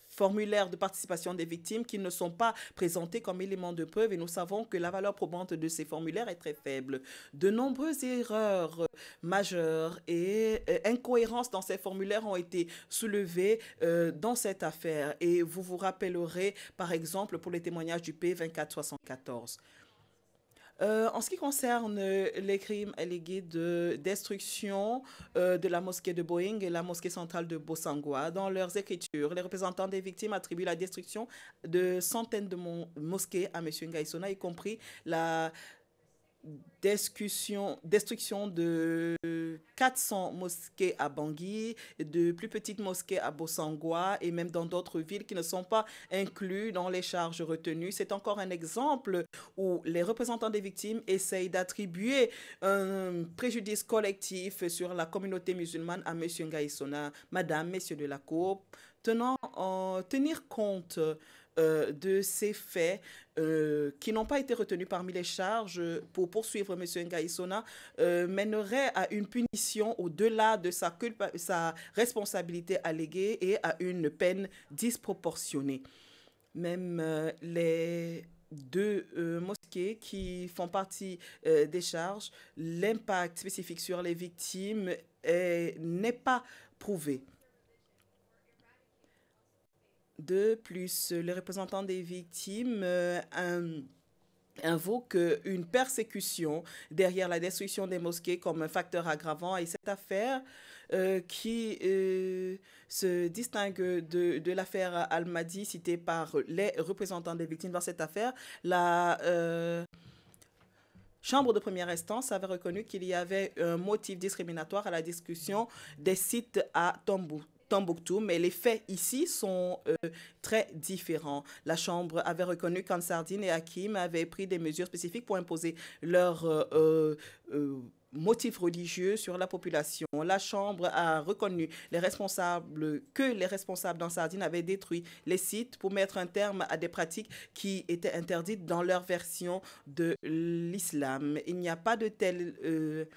formulaires de participation des victimes qui ne sont pas présentés comme éléments de preuve et nous savons que la valeur probante de ces formulaires est très faible. De nombreuses erreurs majeures et incohérences dans ces formulaires ont été soulevées dans cette affaire et vous vous rappellerez par exemple pour les témoignages du P2474. En ce qui concerne les crimes allégués de destruction de la mosquée de Boeing et la mosquée centrale de Bosangwa, dans leurs écritures, les représentants des victimes attribuent la destruction de centaines de mosquées à M. Ngaïsona, y compris la destruction de 400 mosquées à Bangui, de plus petites mosquées à Bosangwa et même dans d'autres villes qui ne sont pas inclus dans les charges retenues. C'est encore un exemple où les représentants des victimes essayent d'attribuer un préjudice collectif sur la communauté musulmane à M. Ngaïsona. Madame, Messieurs de la Cour, tenir compte de ces faits qui n'ont pas été retenus parmi les charges pour poursuivre M. Ngaïsona mènerait à une punition au-delà de sa responsabilité alléguée et à une peine disproportionnée. Même les deux mosquées qui font partie des charges, l'impact spécifique sur les victimes n'est pas prouvé. De plus, les représentants des victimes invoquent une persécution derrière la destruction des mosquées comme un facteur aggravant. Et cette affaire qui se distingue de l'affaire Al-Mahdi citée par les représentants des victimes. Dans cette affaire, la Chambre de première instance avait reconnu qu'il y avait un motif discriminatoire à la discussion des sites à Tombouctou, mais les faits ici sont très différents. La Chambre avait reconnu qu'Ansardine et Hakim avaient pris des mesures spécifiques pour imposer leurs motifs religieux sur la population. La Chambre a reconnu que les responsables d'Ansardine avaient détruit les sites pour mettre un terme à des pratiques qui étaient interdites dans leur version de l'islam. Il n'y a pas de tels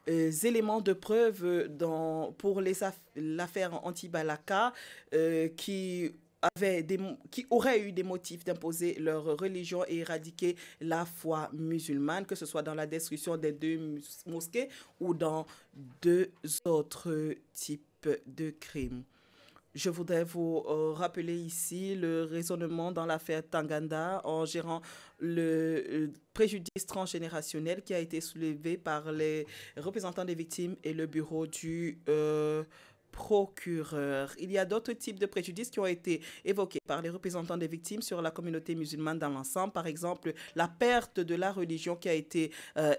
éléments de preuve pour l'affaire Antibalaka qui auraient eu des motifs d'imposer leur religion et éradiquer la foi musulmane, que ce soit dans la destruction des deux mosquées ou dans deux autres types de crimes. Je voudrais vous rappeler ici le raisonnement dans l'affaire Tanganda en gérant le préjudice transgénérationnel qui a été soulevé par les représentants des victimes et le bureau du procureur. Il y a d'autres types de préjudices qui ont été évoqués par les représentants des victimes sur la communauté musulmane dans l'ensemble. Par exemple, la perte de la religion qui a été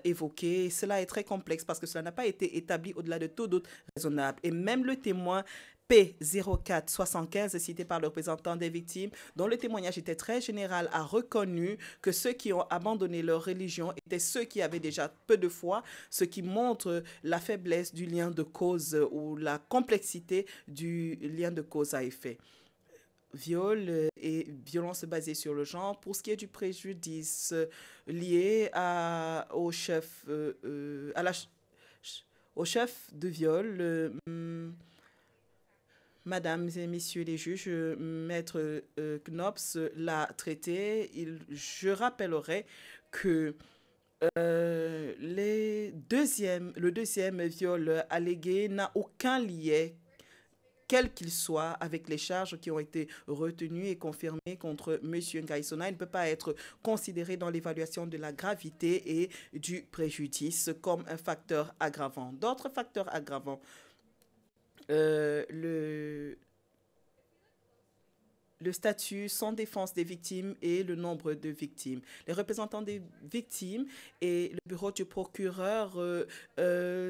évoquée. Cela est très complexe parce que cela n'a pas été établi au-delà de tout doute raisonnable. Et même le témoin P0475, cité par le représentant des victimes, dont le témoignage était très général, a reconnu que ceux qui ont abandonné leur religion étaient ceux qui avaient déjà peu de foi, ce qui montre la faiblesse du lien de cause ou la complexité du lien de cause à effet. Viol et violence basée sur le genre. Pour ce qui est du préjudice lié au chef de viol, Mesdames et messieurs les juges, Maître Knops l'a traité. Je rappellerai que le deuxième viol allégué n'a aucun lien, quel qu'il soit, avec les charges qui ont été retenues et confirmées contre M. Ngaïsona. Il ne peut pas être considéré dans l'évaluation de la gravité et du préjudice comme un facteur aggravant. D'autres facteurs aggravants. le statut sans défense des victimes et le nombre de victimes. Les représentants des victimes et le bureau du procureur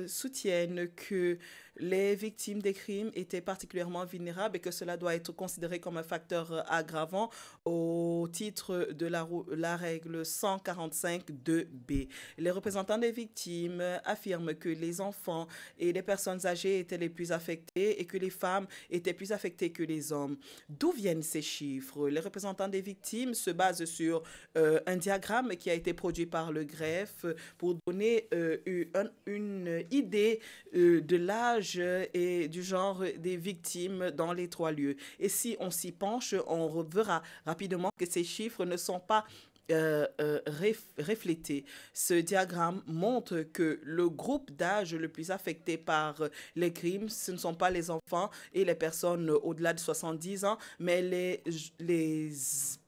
soutiennent que les victimes des crimes étaient particulièrement vulnérables et que cela doit être considéré comme un facteur aggravant au titre de la règle 145.2b. Les représentants des victimes affirment que les enfants et les personnes âgées étaient les plus affectés et que les femmes étaient plus affectées que les hommes. D'où viennent ces chiffres? Les représentants des victimes se basent sur un diagramme qui a été produit par le greffe pour donner une idée de l'âge et du genre des victimes dans les 3 lieux. Et si on s'y penche, on verra rapidement que ces chiffres ne sont pas reflétés. Ce diagramme montre que le groupe d'âge le plus affecté par les crimes, ce ne sont pas les enfants et les personnes au-delà de 70 ans, mais les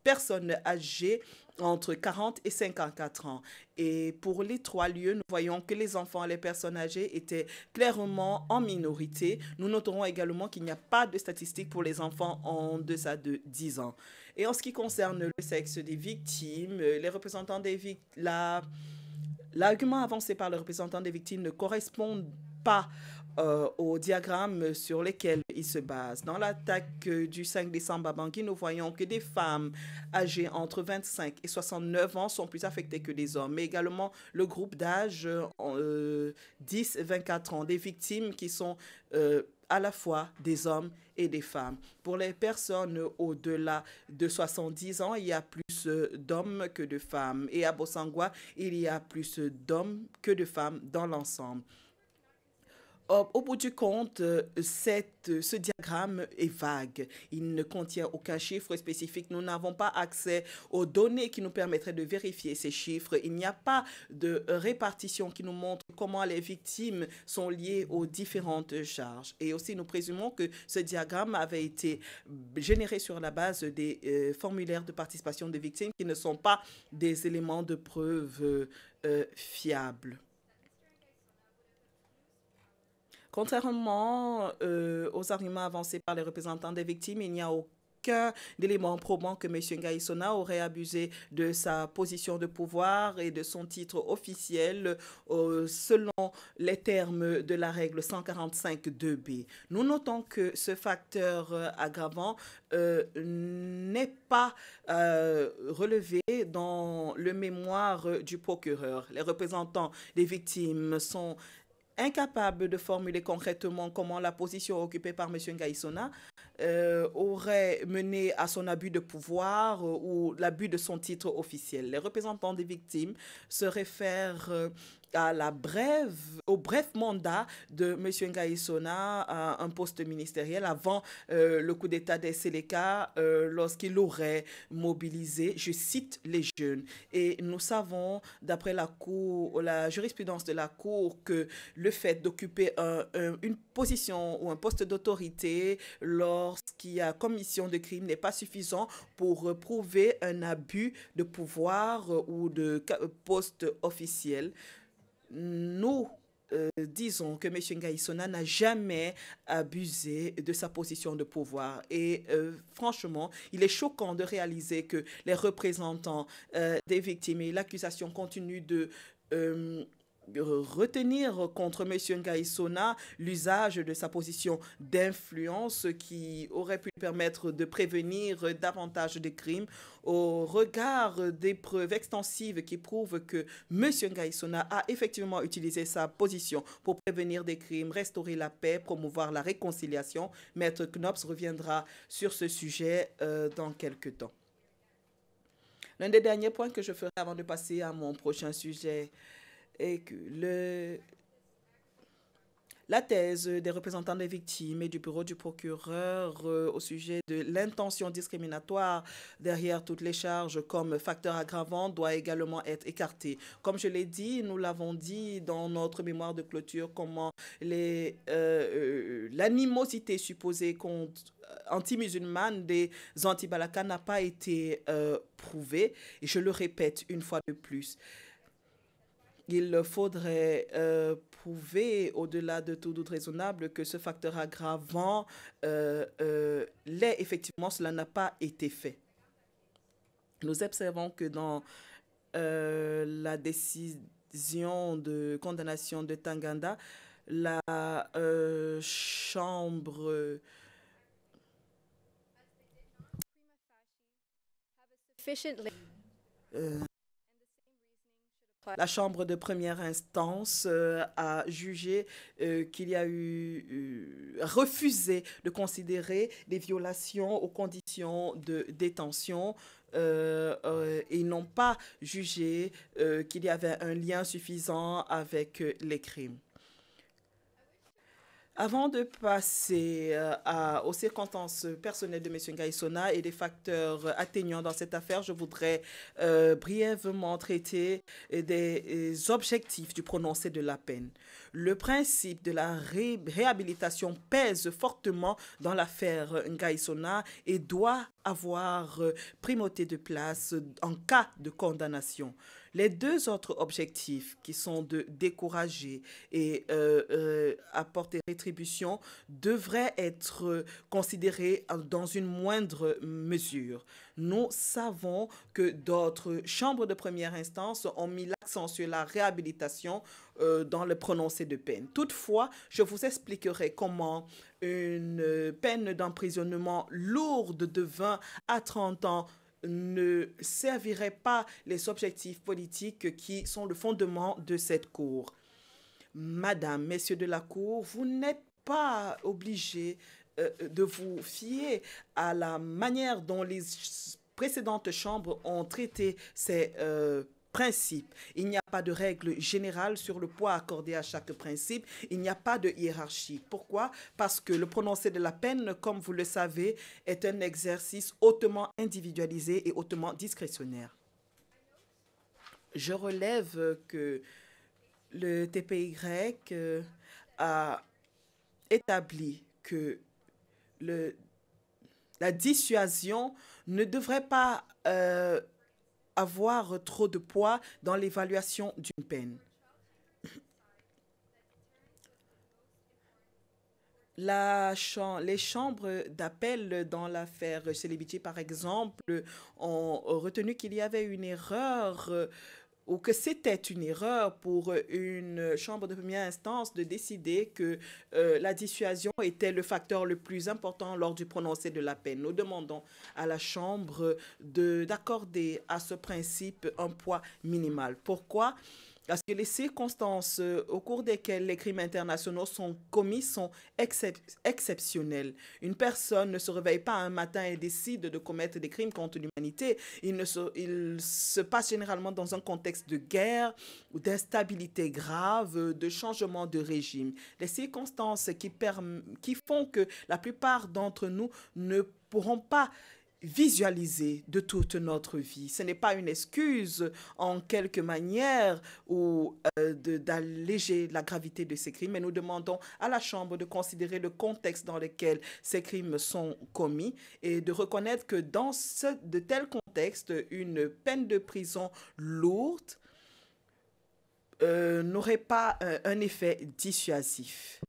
personnes âgées entre 40 et 54 ans. Et pour les 3 lieux, nous voyons que les enfants et les personnes âgées étaient clairement en minorité. Nous noterons également qu'il n'y a pas de statistiques pour les enfants en deçà de 10 ans. Et en ce qui concerne le sexe des victimes, les représentants des victimes, l'argument avancé par les représentants des victimes ne correspond pas au diagramme sur lesquels ils se basent. Dans l'attaque du 5 décembre à Bangui, nous voyons que des femmes âgées entre 25 et 69 ans sont plus affectées que les hommes, mais également le groupe d'âge 10-24 ans, des victimes qui sont à la fois des hommes et des femmes. Pour les personnes au-delà de 70 ans, il y a plus d'hommes que de femmes. Et à Bossangwa, il y a plus d'hommes que de femmes dans l'ensemble. Au bout du compte, ce diagramme est vague. Il ne contient aucun chiffre spécifique. Nous n'avons pas accès aux données qui nous permettraient de vérifier ces chiffres. Il n'y a pas de répartition qui nous montre comment les victimes sont liées aux différentes charges. Et aussi, nous présumons que ce diagramme avait été généré sur la base des formulaires de participation des victimes qui ne sont pas des éléments de preuve fiables. Contrairement aux arguments avancés par les représentants des victimes, il n'y a aucun élément probant que M. Ngaïsona aurait abusé de sa position de pouvoir et de son titre officiel selon les termes de la règle 145.2b. Nous notons que ce facteur aggravant n'est pas relevé dans le mémoire du procureur. Les représentants des victimes sont incapable de formuler concrètement comment la position occupée par M. Ngaïsona aurait mené à son abus de pouvoir ou l'abus de son titre officiel. Les représentants des victimes se réfèrent à au bref mandat de M. Ngaïsona à un poste ministériel avant le coup d'État des Séléka lorsqu'il aurait mobilisé, je cite, les jeunes. Et nous savons, d'après la jurisprudence de la Cour, que le fait d'occuper une position ou un poste d'autorité lorsqu'il y a commission de crime n'est pas suffisant pour prouver un abus de pouvoir ou de poste officiel. Nous disons que M. Ngaïsona n'a jamais abusé de sa position de pouvoir. Et franchement, il est choquant de réaliser que les représentants des victimes et l'accusation continue de retenir contre M. Ngaïsona l'usage de sa position d'influence qui aurait pu permettre de prévenir davantage de crimes au regard des preuves extensives qui prouvent que M. Ngaïsona a effectivement utilisé sa position pour prévenir des crimes, restaurer la paix, promouvoir la réconciliation. Maître Knops reviendra sur ce sujet dans quelques temps. L'un des derniers points que je ferai avant de passer à mon prochain sujet et que la thèse des représentants des victimes et du bureau du procureur au sujet de l'intention discriminatoire derrière toutes les charges comme facteur aggravant doit également être écartée. Comme je l'ai dit, nous l'avons dit dans notre mémoire de clôture, comment l'animosité supposée anti-musulmane des anti-Balaka n'a pas été prouvée. Et je le répète une fois de plus. il faudrait prouver, au-delà de tout doute raisonnable, que ce facteur aggravant l'est effectivement, cela n'a pas été fait. Nous observons que dans la décision de condamnation de Tanganda, la chambre Sufficiently. La chambre de première instance a jugé qu'il y a refusé de considérer des violations aux conditions de détention. Ils n'ont pas jugé qu'il y avait un lien suffisant avec les crimes. Avant de passer aux circonstances personnelles de M. Ngaïsona et des facteurs atténuants dans cette affaire, je voudrais brièvement traiter des objectifs du prononcé de la peine. Le principe de la réhabilitation pèse fortement dans l'affaire Ngaïsona et doit avoir primauté de place en cas de condamnation. Les deux autres objectifs, qui sont de décourager et apporter rétribution, devraient être considérés dans une moindre mesure. Nous savons que d'autres chambres de première instance ont mis l'accent sur la réhabilitation dans le prononcé de peine. Toutefois, je vous expliquerai comment une peine d'emprisonnement lourde de 20 à 30 ans ne servirait pas les objectifs politiques qui sont le fondement de cette Cour. Madame, Messieurs de la Cour, vous n'êtes pas obligés de vous fier à la manière dont les précédentes chambres ont traité ces principes. Il n'y a pas de règle générale sur le poids accordé à chaque principe. Il n'y a pas de hiérarchie. Pourquoi? Parce que le prononcé de la peine, comme vous le savez, est un exercice hautement individualisé et hautement discrétionnaire. Je relève que le TPY a établi que la dissuasion ne devrait pas avoir trop de poids dans l'évaluation d'une peine. Les chambres d'appel dans l'affaire Celebici, par exemple, ont retenu qu'il y avait une erreur ou que c'était une erreur pour une chambre de première instance de décider que la dissuasion était le facteur le plus important lors du prononcé de la peine. Nous demandons à la chambre d'accorder à ce principe un poids minimal. Pourquoi? Parce que les circonstances au cours desquelles les crimes internationaux sont commis sont exceptionnelles. Une personne ne se réveille pas un matin et décide de commettre des crimes contre l'humanité. Il se passe généralement dans un contexte de guerre ou d'instabilité grave, de changement de régime. Les circonstances qui font que la plupart d'entre nous ne pourront pas visualiser de toute notre vie. Ce n'est pas une excuse en quelque manière ou d'alléger la gravité de ces crimes, mais nous demandons à la Chambre de considérer le contexte dans lequel ces crimes sont commis et de reconnaître que dans de tels contextes, une peine de prison lourde n'aurait pas un effet dissuasif.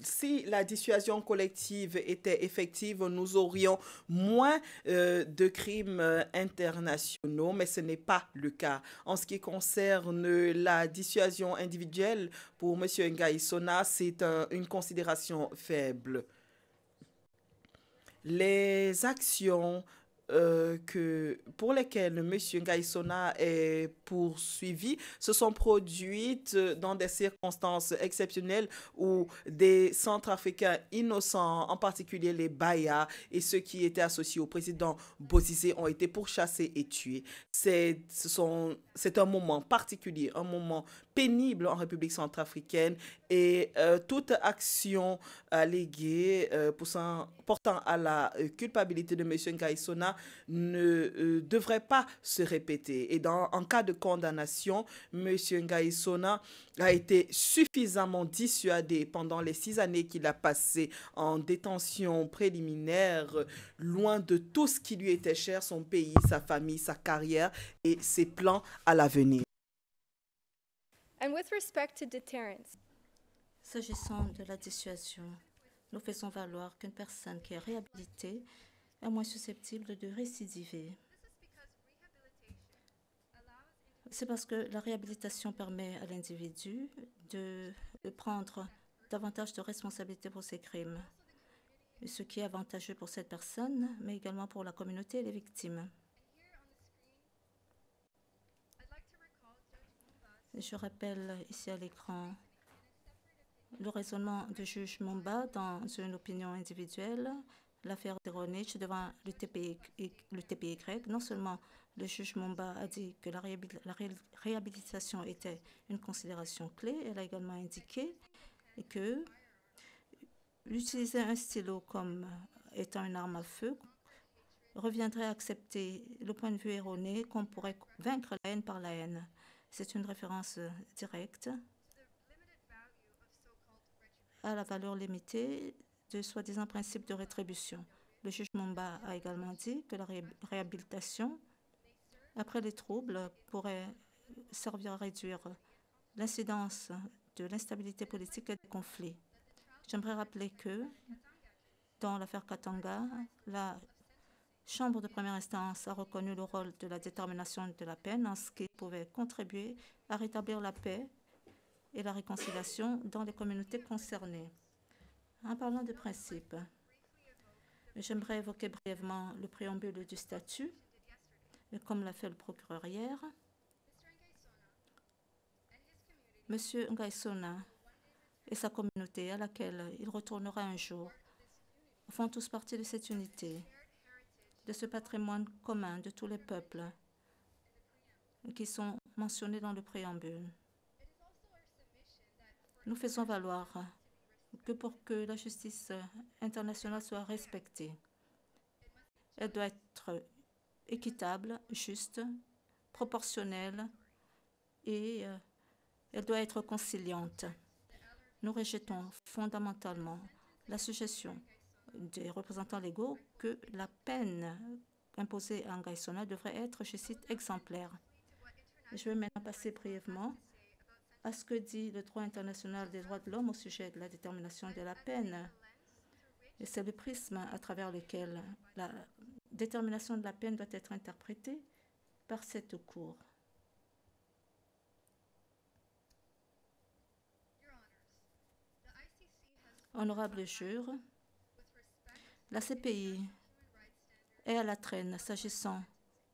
Si la dissuasion collective était effective, nous aurions moins de crimes internationaux, mais ce n'est pas le cas. En ce qui concerne la dissuasion individuelle pour M. Ngaïsona, c'est une considération faible. Les actions pour lesquelles M. Ngaïsona est poursuivi se sont produites dans des circonstances exceptionnelles où des Centrafricains innocents, en particulier les Baya et ceux qui étaient associés au président Bozizé, ont été pourchassés et tués. C'est un moment particulier, un moment pénible en République centrafricaine et toute action alléguée portant à la culpabilité de M. Ngaïsona Ngaïsona ne devrait pas se répéter. Et en cas de condamnation, M. Ngaïsona a été suffisamment dissuadé pendant les 6 années qu'il a passées en détention préliminaire, loin de tout ce qui lui était cher, son pays, sa famille, sa carrière et ses plans à l'avenir. And with respect to deterrence, S'agissant de la dissuasion, nous faisons valoir qu'une personne qui est réhabilitée est moins susceptible de récidiver. C'est parce que la réhabilitation permet à l'individu de prendre davantage de responsabilités pour ses crimes, ce qui est avantageux pour cette personne, mais également pour la communauté et les victimes. Je rappelle ici à l'écran le raisonnement du juge Mumba dans une opinion individuelle, l'affaire de Ronich devant le TPY. Non seulement le juge Mumba a dit que la réhabilitation était une considération clé, elle a également indiqué que utiliser un stylo comme étant une arme à feu reviendrait à accepter le point de vue erroné qu'on pourrait vaincre la haine par la haine. C'est une référence directe à la valeur limitée de soi-disant principe de rétribution. Le juge Mumba a également dit que la réhabilitation après les troubles pourrait servir à réduire l'incidence de l'instabilité politique et des conflits. J'aimerais rappeler que dans l'affaire Katanga, la Chambre de première instance a reconnu le rôle de la détermination de la peine en ce qui pouvait contribuer à rétablir la paix et la réconciliation dans les communautés concernées. En parlant de principes, j'aimerais évoquer brièvement le préambule du statut, comme l'a fait le procureur hier. M. Ngaïsona et sa communauté à laquelle il retournera un jour font tous partie de cette unité, de ce patrimoine commun de tous les peuples qui sont mentionnés dans le préambule. Nous faisons valoir que pour que la justice internationale soit respectée, elle doit être équitable, juste, proportionnelle et elle doit être conciliante. Nous rejetons fondamentalement la suggestion des représentants légaux que la peine imposée à Ngaïsona devrait être, je cite, exemplaire. Je vais maintenant passer brièvement à ce que dit le droit international des droits de l'homme au sujet de la détermination de la peine. Et c'est le prisme à travers lequel la détermination de la peine doit être interprétée par cette Cour. Honorables jures, la CPI est à la traîne s'agissant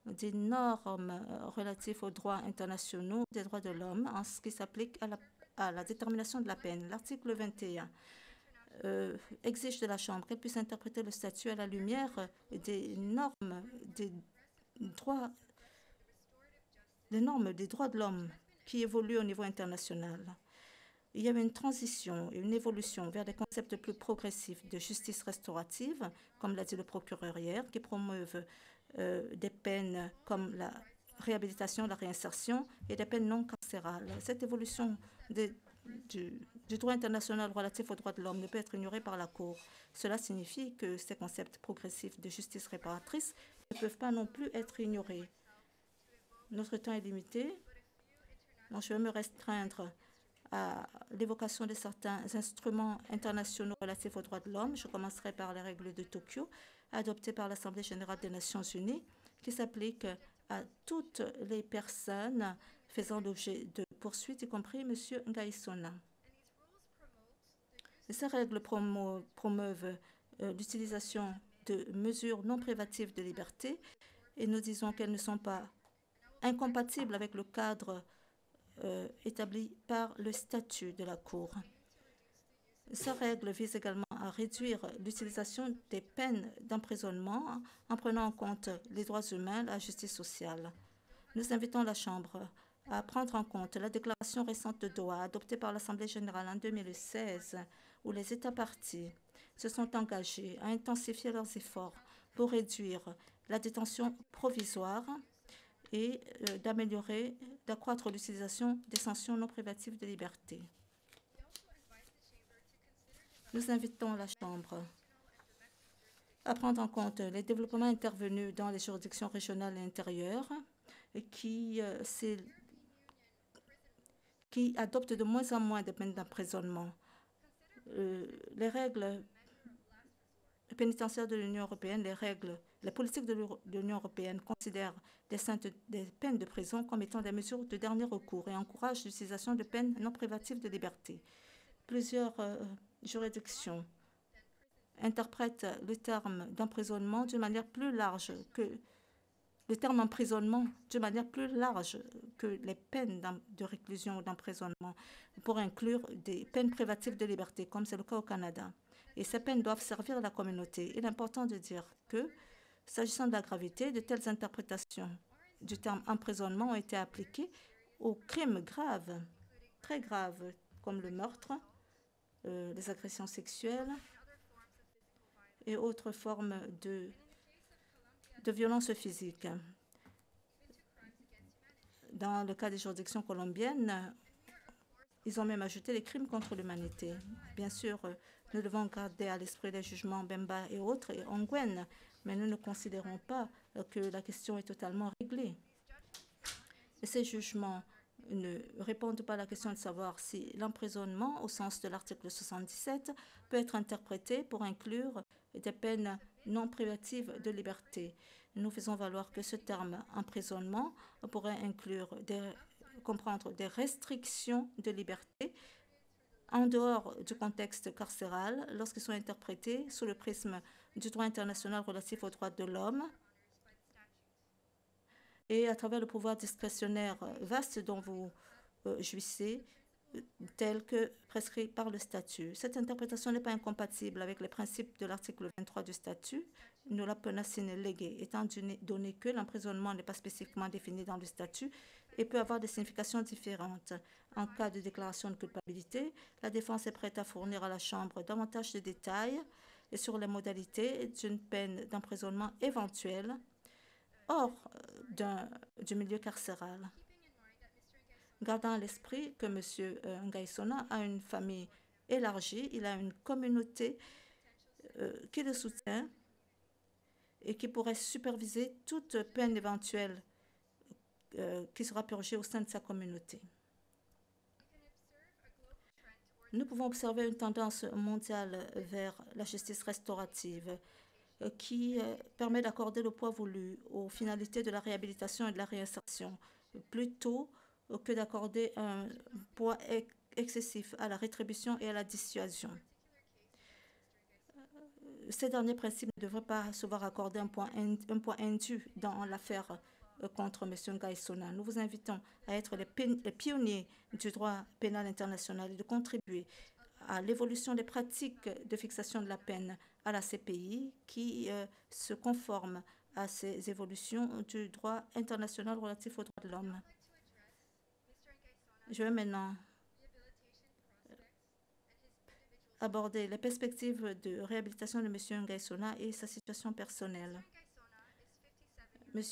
des normes relatives aux droits internationaux des droits de l'homme en ce qui s'applique à la détermination de la peine. L'article 21 exige de la Chambre qu'elle puisse interpréter le statut à la lumière des normes des droits de l'homme qui évoluent au niveau international. Il y avait une transition et une évolution vers des concepts plus progressifs de justice restaurative, comme l'a dit le procureur hier, qui promeuvent des peines comme la réhabilitation, la réinsertion et des peines non carcérales. Cette évolution du droit international relatif aux droits de l'homme ne peut être ignorée par la Cour. Cela signifie que ces concepts progressifs de justice réparatrice ne peuvent pas non plus être ignorés. Notre temps est limité, donc je vais me restreindre à l'évocation de certains instruments internationaux relatifs aux droits de l'homme. Je commencerai par les règles de Tokyo, adoptées par l'Assemblée générale des Nations unies, qui s'appliquent à toutes les personnes faisant l'objet de poursuites, y compris M. Ngaïsona. Ces règles promeuvent l'utilisation de mesures non privatives de liberté et nous disons qu'elles ne sont pas incompatibles avec le cadre établi par le statut de la Cour. Ces règles visent également à réduire l'utilisation des peines d'emprisonnement en prenant en compte les droits humains, la justice sociale. Nous invitons la Chambre à prendre en compte la déclaration récente de Doha adoptée par l'Assemblée générale en 2016, où les États parties se sont engagés à intensifier leurs efforts pour réduire la détention provisoire et d'accroître l'utilisation des sanctions non privatives de liberté. Nous invitons la Chambre à prendre en compte les développements intervenus dans les juridictions régionales et intérieures et qui adoptent de moins en moins de peines d'emprisonnement. Les règles pénitentiaires de l'Union européenne, les politiques de l'Union européenne considèrent des peines de prison comme étant des mesures de dernier recours et encouragent l'utilisation de peines non privatives de liberté. Plusieurs juridictions interprètent le terme d'emprisonnement d'une manière plus large que le terme emprisonnement d'une manière plus large que les peines de réclusion ou d'emprisonnement pour inclure des peines privatives de liberté, comme c'est le cas au Canada. Et ces peines doivent servir la communauté. Il est important de dire que, s'agissant de la gravité, de telles interprétations du terme emprisonnement ont été appliquées aux crimes graves, très graves, comme le meurtre, les agressions sexuelles et autres formes de violence physique. Dans le cas des juridictions colombiennes, ils ont même ajouté les crimes contre l'humanité. Bien sûr, nous devons garder à l'esprit les jugements Bemba et autres et Ongwen, mais nous ne considérons pas que la question est totalement réglée. Et ces jugements ne répondent pas à la question de savoir si l'emprisonnement, au sens de l'article 77, peut être interprété pour inclure des peines non privatives de liberté. Nous faisons valoir que ce terme emprisonnement pourrait comprendre des restrictions de liberté en dehors du contexte carcéral lorsqu'ils sont interprétés sous le prisme du droit international relatif aux droits de l'homme et à travers le pouvoir discrétionnaire vaste dont vous jouissez, tel que prescrit par le statut. Cette interprétation n'est pas incompatible avec les principes de l'article 23 du statut, nulla pena sine lege, étant donné que l'emprisonnement n'est pas spécifiquement défini dans le statut et peut avoir des significations différentes. En cas de déclaration de culpabilité, la défense est prête à fournir à la Chambre davantage de détails sur les modalités d'une peine d'emprisonnement éventuelle hors du milieu carcéral. Gardant à l'esprit que M. Ngaïsona a une famille élargie, il a une communauté qui le soutient et qui pourrait superviser toute peine éventuelle qui sera purgée au sein de sa communauté. Nous pouvons observer une tendance mondiale vers la justice restaurative qui permet d'accorder le poids voulu aux finalités de la réhabilitation et de la réinsertion, plutôt que d'accorder un poids excessif à la rétribution et à la dissuasion. Ces derniers principes ne devraient pas se voir accorder un poids indu dans l'affaire contre M. Ngaïsona. Nous vous invitons à être les pionniers du droit pénal international et de contribuer à l'évolution des pratiques de fixation de la peine à la CPI qui se conforment à ces évolutions du droit international relatif aux droits de l'homme. Je vais maintenant aborder les perspectives de réhabilitation de M. Ngaïsona et sa situation personnelle. M.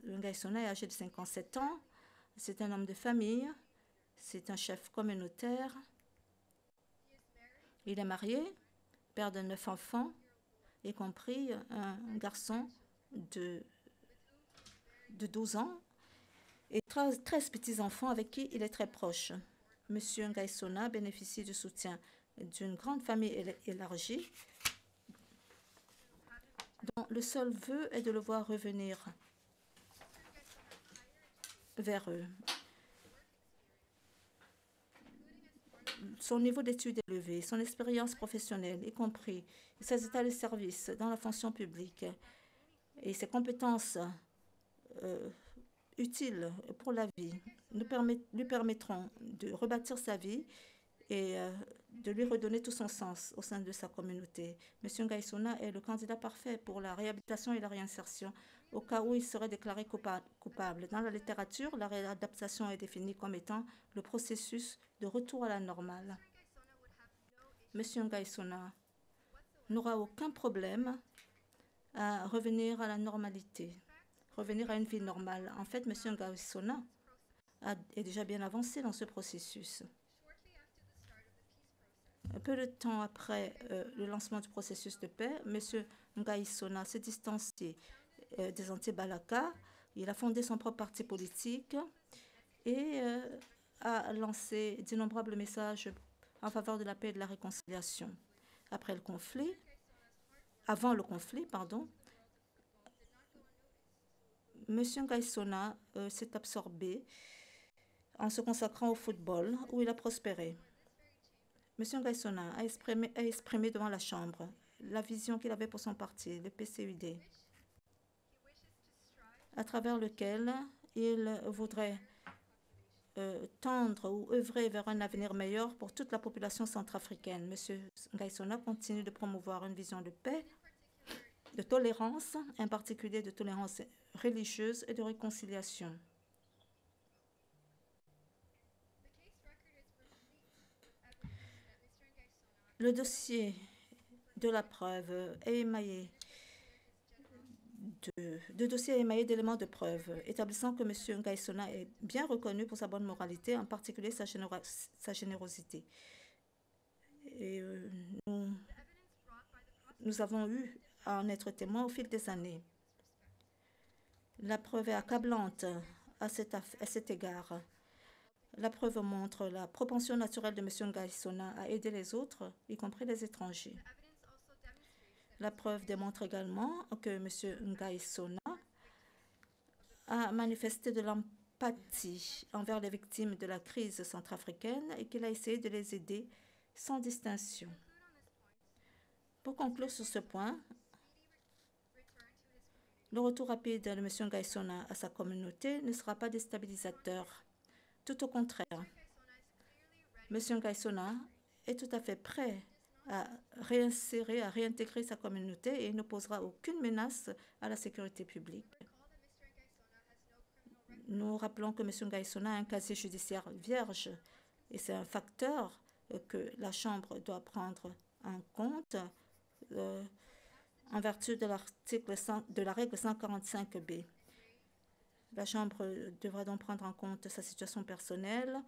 Ngaïsona est âgé de 57 ans. C'est un homme de famille. C'est un chef communautaire. Il est marié, père de 9 enfants, y compris un garçon de 12 ans et 13 petits-enfants avec qui il est très proche. M. Ngaïsona bénéficie du soutien d'une grande famille élargie dont le seul vœu est de le voir revenir vers eux. Son niveau d'études élevé, son expérience professionnelle, y compris ses états de service dans la fonction publique et ses compétences utiles pour la vie lui permettront de rebâtir sa vie et de lui redonner tout son sens au sein de sa communauté. M. Ngaïsona est le candidat parfait pour la réhabilitation et la réinsertion au cas où il serait déclaré coupable. Dans la littérature, la réadaptation est définie comme étant le processus de retour à la normale. M. Ngaïsona n'aura aucun problème à revenir à la normalité, revenir à une vie normale. En fait, M. Ngaïsona est déjà bien avancé dans ce processus. Un peu de temps après le lancement du processus de paix, M. Ngaïsona s'est distancié des anti-Balaka. Il a fondé son propre parti politique et a lancé d'innombrables messages en faveur de la paix et de la réconciliation. Avant le conflit, M. Ngaïsona s'est absorbé en se consacrant au football, où il a prospéré. M. Ngaïsona a exprimé devant la Chambre la vision qu'il avait pour son parti, le PCUD, à travers lequel il voudrait tendre ou œuvrer vers un avenir meilleur pour toute la population centrafricaine. M. Ngaïsona continue de promouvoir une vision de paix, de tolérance, en particulier de tolérance religieuse et de réconciliation. Le dossier de la preuve est émaillé d'éléments de preuve, établissant que M. Ngaïsona est bien reconnu pour sa bonne moralité, en particulier sa générosité. Et nous avons eu à en être témoins au fil des années. La preuve est accablante à cet égard. La preuve montre la propension naturelle de M. Ngaïsona à aider les autres, y compris les étrangers. La preuve démontre également que M. Ngaïsona a manifesté de l'empathie envers les victimes de la crise centrafricaine et qu'il a essayé de les aider sans distinction. Pour conclure sur ce point, le retour rapide de M. Ngaïsona à sa communauté ne sera pas déstabilisateur. Tout au contraire, M. Ngaïsona est tout à fait prêt à réintégrer sa communauté et ne posera aucune menace à la sécurité publique. Nous rappelons que M. Ngaïsona a un casier judiciaire vierge et c'est un facteur que la Chambre doit prendre en compte en vertu de la règle 145B. La Chambre devra donc prendre en compte sa situation personnelle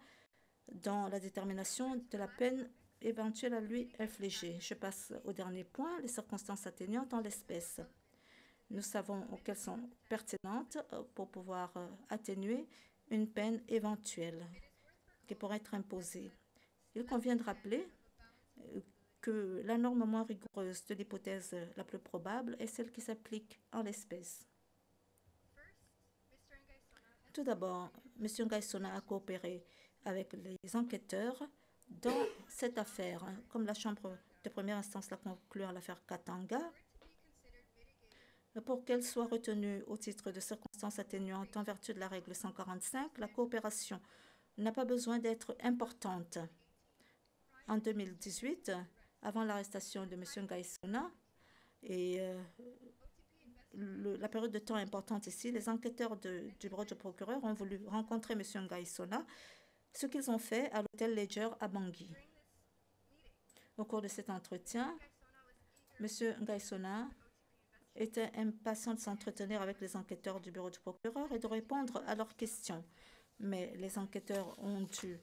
dans la détermination de la peine éventuelle à lui infliger. Je passe au dernier point, les circonstances atténuantes en l'espèce. Nous savons qu'elles sont pertinentes pour pouvoir atténuer une peine éventuelle qui pourrait être imposée. Il convient de rappeler que la norme moins rigoureuse de l'hypothèse la plus probable est celle qui s'applique en l'espèce. Tout d'abord, M. Ngaïsona a coopéré avec les enquêteurs dans cette affaire. Comme la Chambre de première instance l'a conclu en l'affaire Katanga, pour qu'elle soit retenue au titre de circonstances atténuantes en vertu de la règle 145, la coopération n'a pas besoin d'être importante. En 2018, avant l'arrestation de M. Ngaïsona et la période de temps importante ici, les enquêteurs du bureau du procureur ont voulu rencontrer M. Ngaïsona, ce qu'ils ont fait à l'hôtel Ledger à Bangui. Au cours de cet entretien, M. Ngaïsona était impatient de s'entretenir avec les enquêteurs du bureau du procureur et de répondre à leurs questions. Mais les enquêteurs ont dû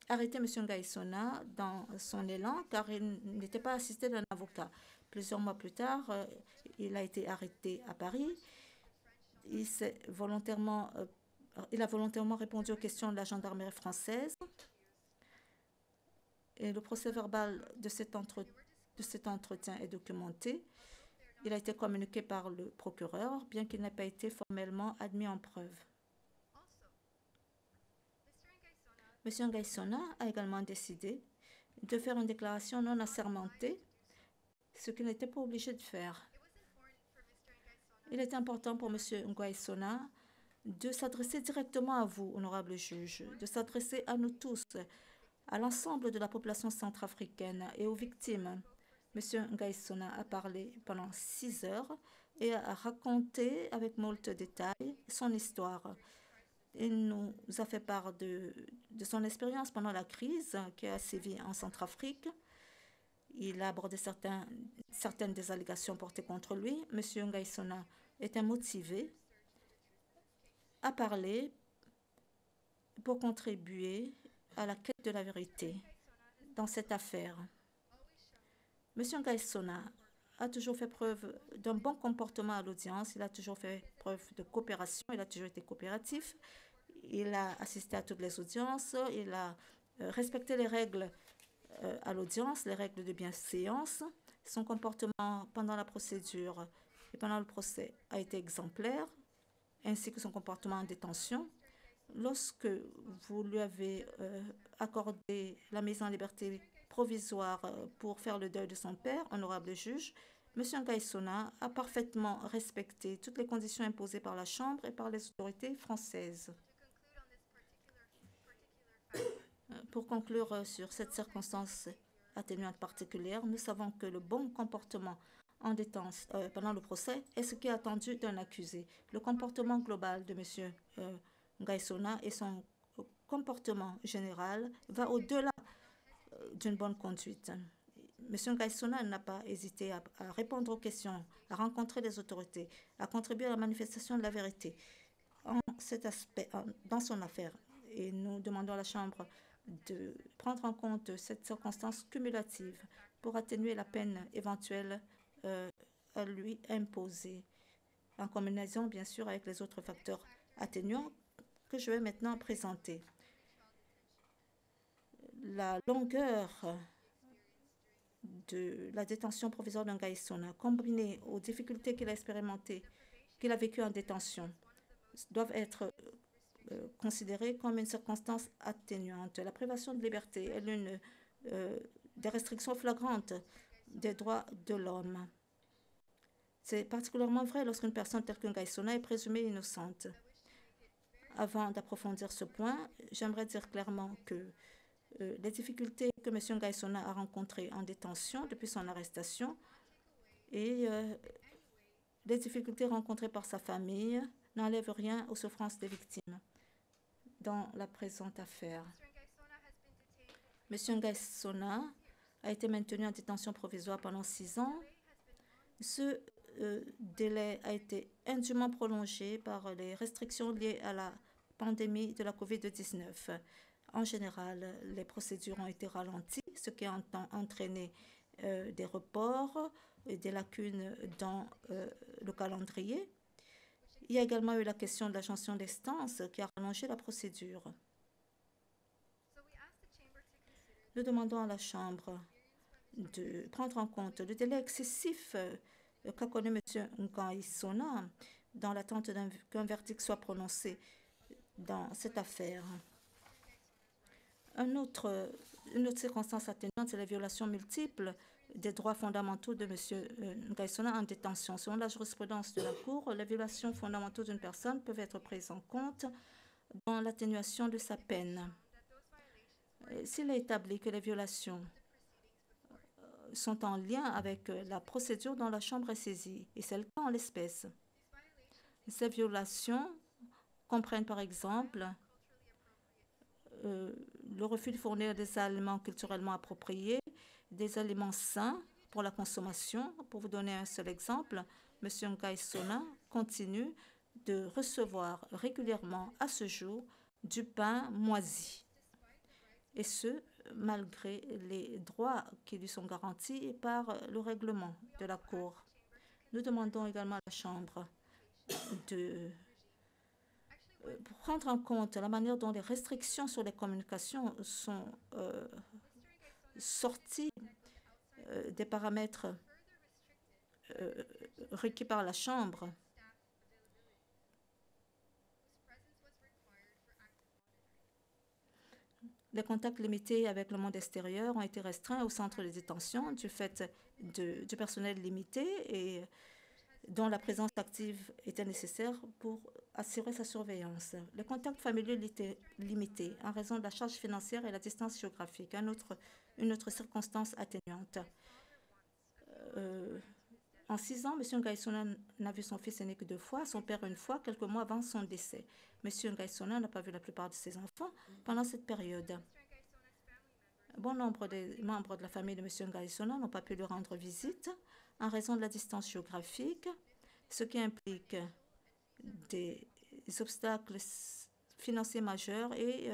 arrêter M. Ngaïsona dans son élan car il n'était pas assisté d'un avocat. Plusieurs mois plus tard, il a été arrêté à Paris. Il a volontairement répondu aux questions de la gendarmerie française. Et le procès-verbal de cet entretien est documenté. Il a été communiqué par le procureur, bien qu'il n'ait pas été formellement admis en preuve. M. Ngaïsona a également décidé de faire une déclaration non assermentée, ce qu'il n'était pas obligé de faire. Il est important pour M. Ngaïsona de s'adresser directement à vous, honorable juge, de s'adresser à nous tous, à l'ensemble de la population centrafricaine et aux victimes. M. Ngaïsona a parlé pendant 6 heures et a raconté avec moult détails son histoire. Il nous a fait part de son expérience pendant la crise qui a sévi en Centrafrique. Il a abordé certaines des allégations portées contre lui. M. Ngaïsona était motivé à parler pour contribuer à la quête de la vérité dans cette affaire. M. Ngaïsona a toujours fait preuve d'un bon comportement à l'audience. Il a toujours fait preuve de coopération. Il a toujours été coopératif. Il a assisté à toutes les audiences. Il a respecté les règles à l'audience, les règles de bienséance. Son comportement pendant la procédure et pendant le procès a été exemplaire, ainsi que son comportement en détention. Lorsque vous lui avez accordé la mise en liberté provisoire pour faire le deuil de son père, honorable juge, M. Ngaïsona a parfaitement respecté toutes les conditions imposées par la Chambre et par les autorités françaises. Pour conclure sur cette circonstance atténuante particulière, nous savons que le bon comportement en détention pendant le procès est ce qui est attendu d'un accusé. Le comportement global de M. Ngaïsona et son comportement général va au-delà d'une bonne conduite. M. Ngaïsona n'a pas hésité à répondre aux questions, à rencontrer les autorités, à contribuer à la manifestation de la vérité dans son affaire. Et nous demandons à la Chambre de prendre en compte cette circonstance cumulative pour atténuer la peine éventuelle à lui imposer, en combinaison bien sûr avec les autres facteurs atténuants que je vais maintenant présenter. La longueur de la détention provisoire d'un Ngaïsona, combinée aux difficultés qu'il a expérimentées, qu'il a vécues en détention, doivent être considérées comme une circonstance atténuante. La privation de liberté est l'une des restrictions flagrantes des droits de l'homme. C'est particulièrement vrai lorsqu'une personne telle qu'un Ngaïsona est présumée innocente. Avant d'approfondir ce point, j'aimerais dire clairement que les difficultés que M. Ngaïsona a rencontrées en détention depuis son arrestation et les difficultés rencontrées par sa famille n'enlèvent rien aux souffrances des victimes dans la présente affaire. M. Ngaïsona a été maintenu en détention provisoire pendant 6 ans. Ce délai a été indûment prolongé par les restrictions liées à la pandémie de la COVID-19. En général, les procédures ont été ralenties, ce qui a entraîné des reports et des lacunes dans le calendrier. Il y a également eu la question de la jonction d'instance qui a rallongé la procédure. Nous demandons à la Chambre de prendre en compte le délai excessif qu'a connu M. Ngaïsona dans l'attente qu'un verdict soit prononcé dans cette affaire. Une autre circonstance atténuante, c'est la violation multiple des droits fondamentaux de M. Ngaïsona en détention. Selon la jurisprudence de la Cour, les violations fondamentaux d'une personne peuvent être prises en compte dans l'atténuation de sa peine. S'il est établi que les violations sont en lien avec la procédure dont la Chambre est saisie, et c'est le cas en l'espèce, ces violations comprennent par exemple le refus de fournir des aliments culturellement appropriés, des aliments sains pour la consommation. Pour vous donner un seul exemple, M. Ngaïsona continue de recevoir régulièrement à ce jour du pain moisi, et ce, malgré les droits qui lui sont garantis par le règlement de la Cour. Nous demandons également à la Chambre de prendre en compte la manière dont les restrictions sur les communications sont sorties des paramètres requis par la Chambre. Les contacts limités avec le monde extérieur ont été restreints au centre de détention du fait du personnel limité et dont la présence active était nécessaire pour assurer sa surveillance. Les contacts familiaux étaient limités en raison de la charge financière et la distance géographique, une autre circonstance atténuante. En 6 ans, M. Ngaïsona n'a vu son fils aîné que 2 fois, son père une fois, quelques mois avant son décès. M. Ngaïsona n'a pas vu la plupart de ses enfants pendant cette période. Bon nombre des membres de la famille de M. Ngaïsona n'ont pas pu lui rendre visite en raison de la distance géographique, ce qui implique des obstacles financiers majeurs et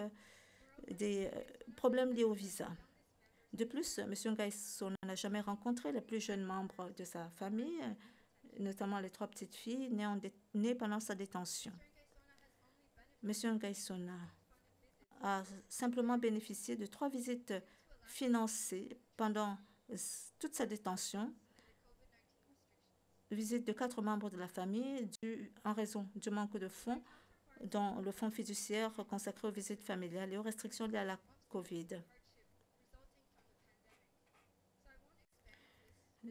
des problèmes liés au visa. De plus, M. Ngaïsona n'a jamais rencontré les plus jeunes membres de sa famille, notamment les 3 petites filles nées pendant sa détention. M. Ngaïsona a simplement bénéficié de 3 visites financées pendant toute sa détention, visite de 4 membres de la famille en raison du manque de fonds dans le fonds fiduciaire consacré aux visites familiales et aux restrictions liées à la COVID.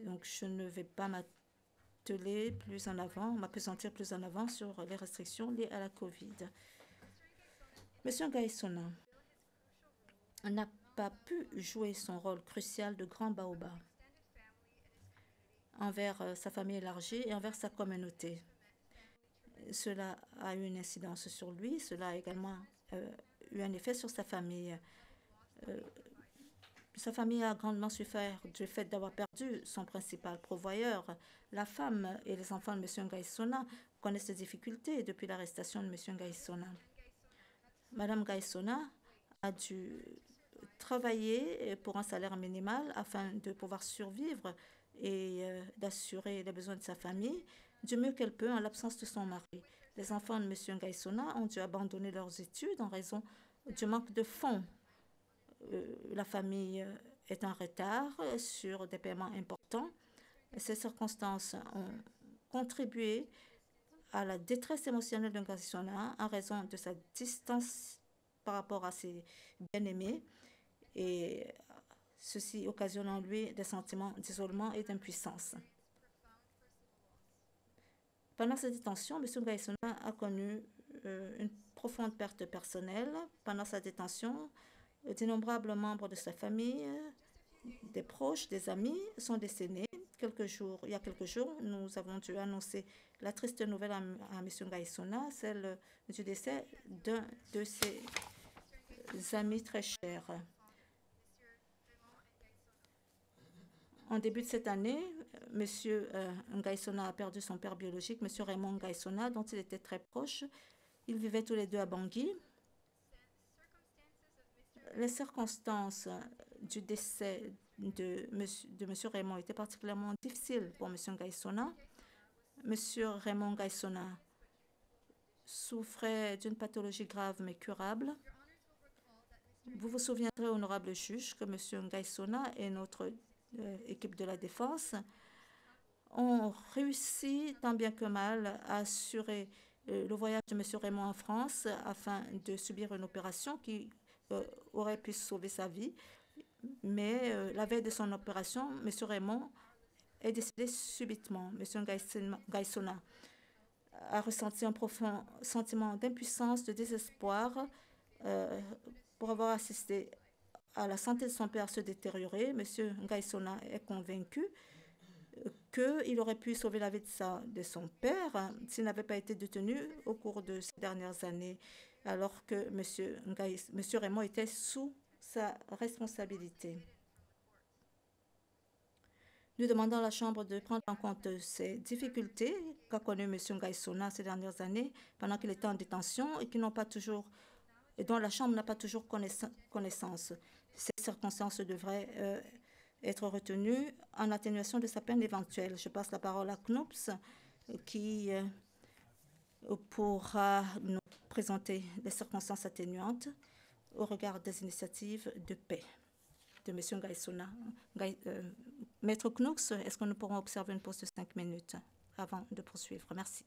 Donc, je ne vais pas m'appesantir plus en avant sur les restrictions liées à la COVID. M. Ngaïsona n'a pas pu jouer son rôle crucial de grand baobab envers sa famille élargie et envers sa communauté. Cela a eu une incidence sur lui, cela a également eu un effet sur sa famille. Sa famille a grandement souffert du fait d'avoir perdu son principal pourvoyeur. La femme et les enfants de M. Ngaïsona connaissent des difficultés depuis l'arrestation de M. Ngaïsona. Madame Ngaïsona a dû travailler pour un salaire minimal afin de pouvoir survivre et d'assurer les besoins de sa famille du mieux qu'elle peut en l'absence de son mari. Les enfants de M. Ngaïsona ont dû abandonner leurs études en raison du manque de fonds. La famille est en retard sur des paiements importants. Ces circonstances ont contribué à la détresse émotionnelle de Ngaïsona en raison de sa distance par rapport à ses bien-aimés, et ceci occasionne en lui des sentiments d'isolement et d'impuissance. Pendant sa détention, M. Ngaïsona a connu une profonde perte personnelle. Pendant sa détention, d'innombrables membres de sa famille, des proches, des amis sont décédés. Il y a quelques jours, nous avons dû annoncer la triste nouvelle à M. Ngaïsona, celle du décès d'un de ses amis très chers. En début de cette année, M. Ngaïsona a perdu son père biologique, M. Raymond Ngaïsona, dont il était très proche. Ils vivaient tous les deux à Bangui. Les circonstances du décès de M. Raymond étaient particulièrement difficiles pour M. Ngaïsona. M. Raymond Ngaïsona souffrait d'une pathologie grave mais curable. Vous vous souviendrez, honorable juge, que M. Ngaïsona et notre équipe de la défense ont réussi tant bien que mal à assurer le voyage de M. Raymond en France afin de subir une opération qui aurait pu sauver sa vie. Mais la veille de son opération, M. Raymond est décédé subitement. M. Ngaïsona a ressenti un profond sentiment d'impuissance, de désespoir pour avoir assisté à la santé de son père se détériorer. M. Ngaïsona est convaincu qu'il aurait pu sauver la vie de son père s'il n'avait pas été détenu au cours de ces dernières années, alors que M. Raymond était sous sa responsabilité. Nous demandons à la Chambre de prendre en compte ces difficultés qu'a connues M. Ngaïsona ces dernières années pendant qu'il était en détention et dont la Chambre n'a pas toujours connaissance. Ces circonstances devraient être retenues en atténuation de sa peine éventuelle. Je passe la parole à Knoops qui pourra nous présenter les circonstances atténuantes au regard des initiatives de paix de M. Ngaïsona. Maître Knoops, est-ce que nous pourrons observer une pause de 5 minutes avant de poursuivre? Merci.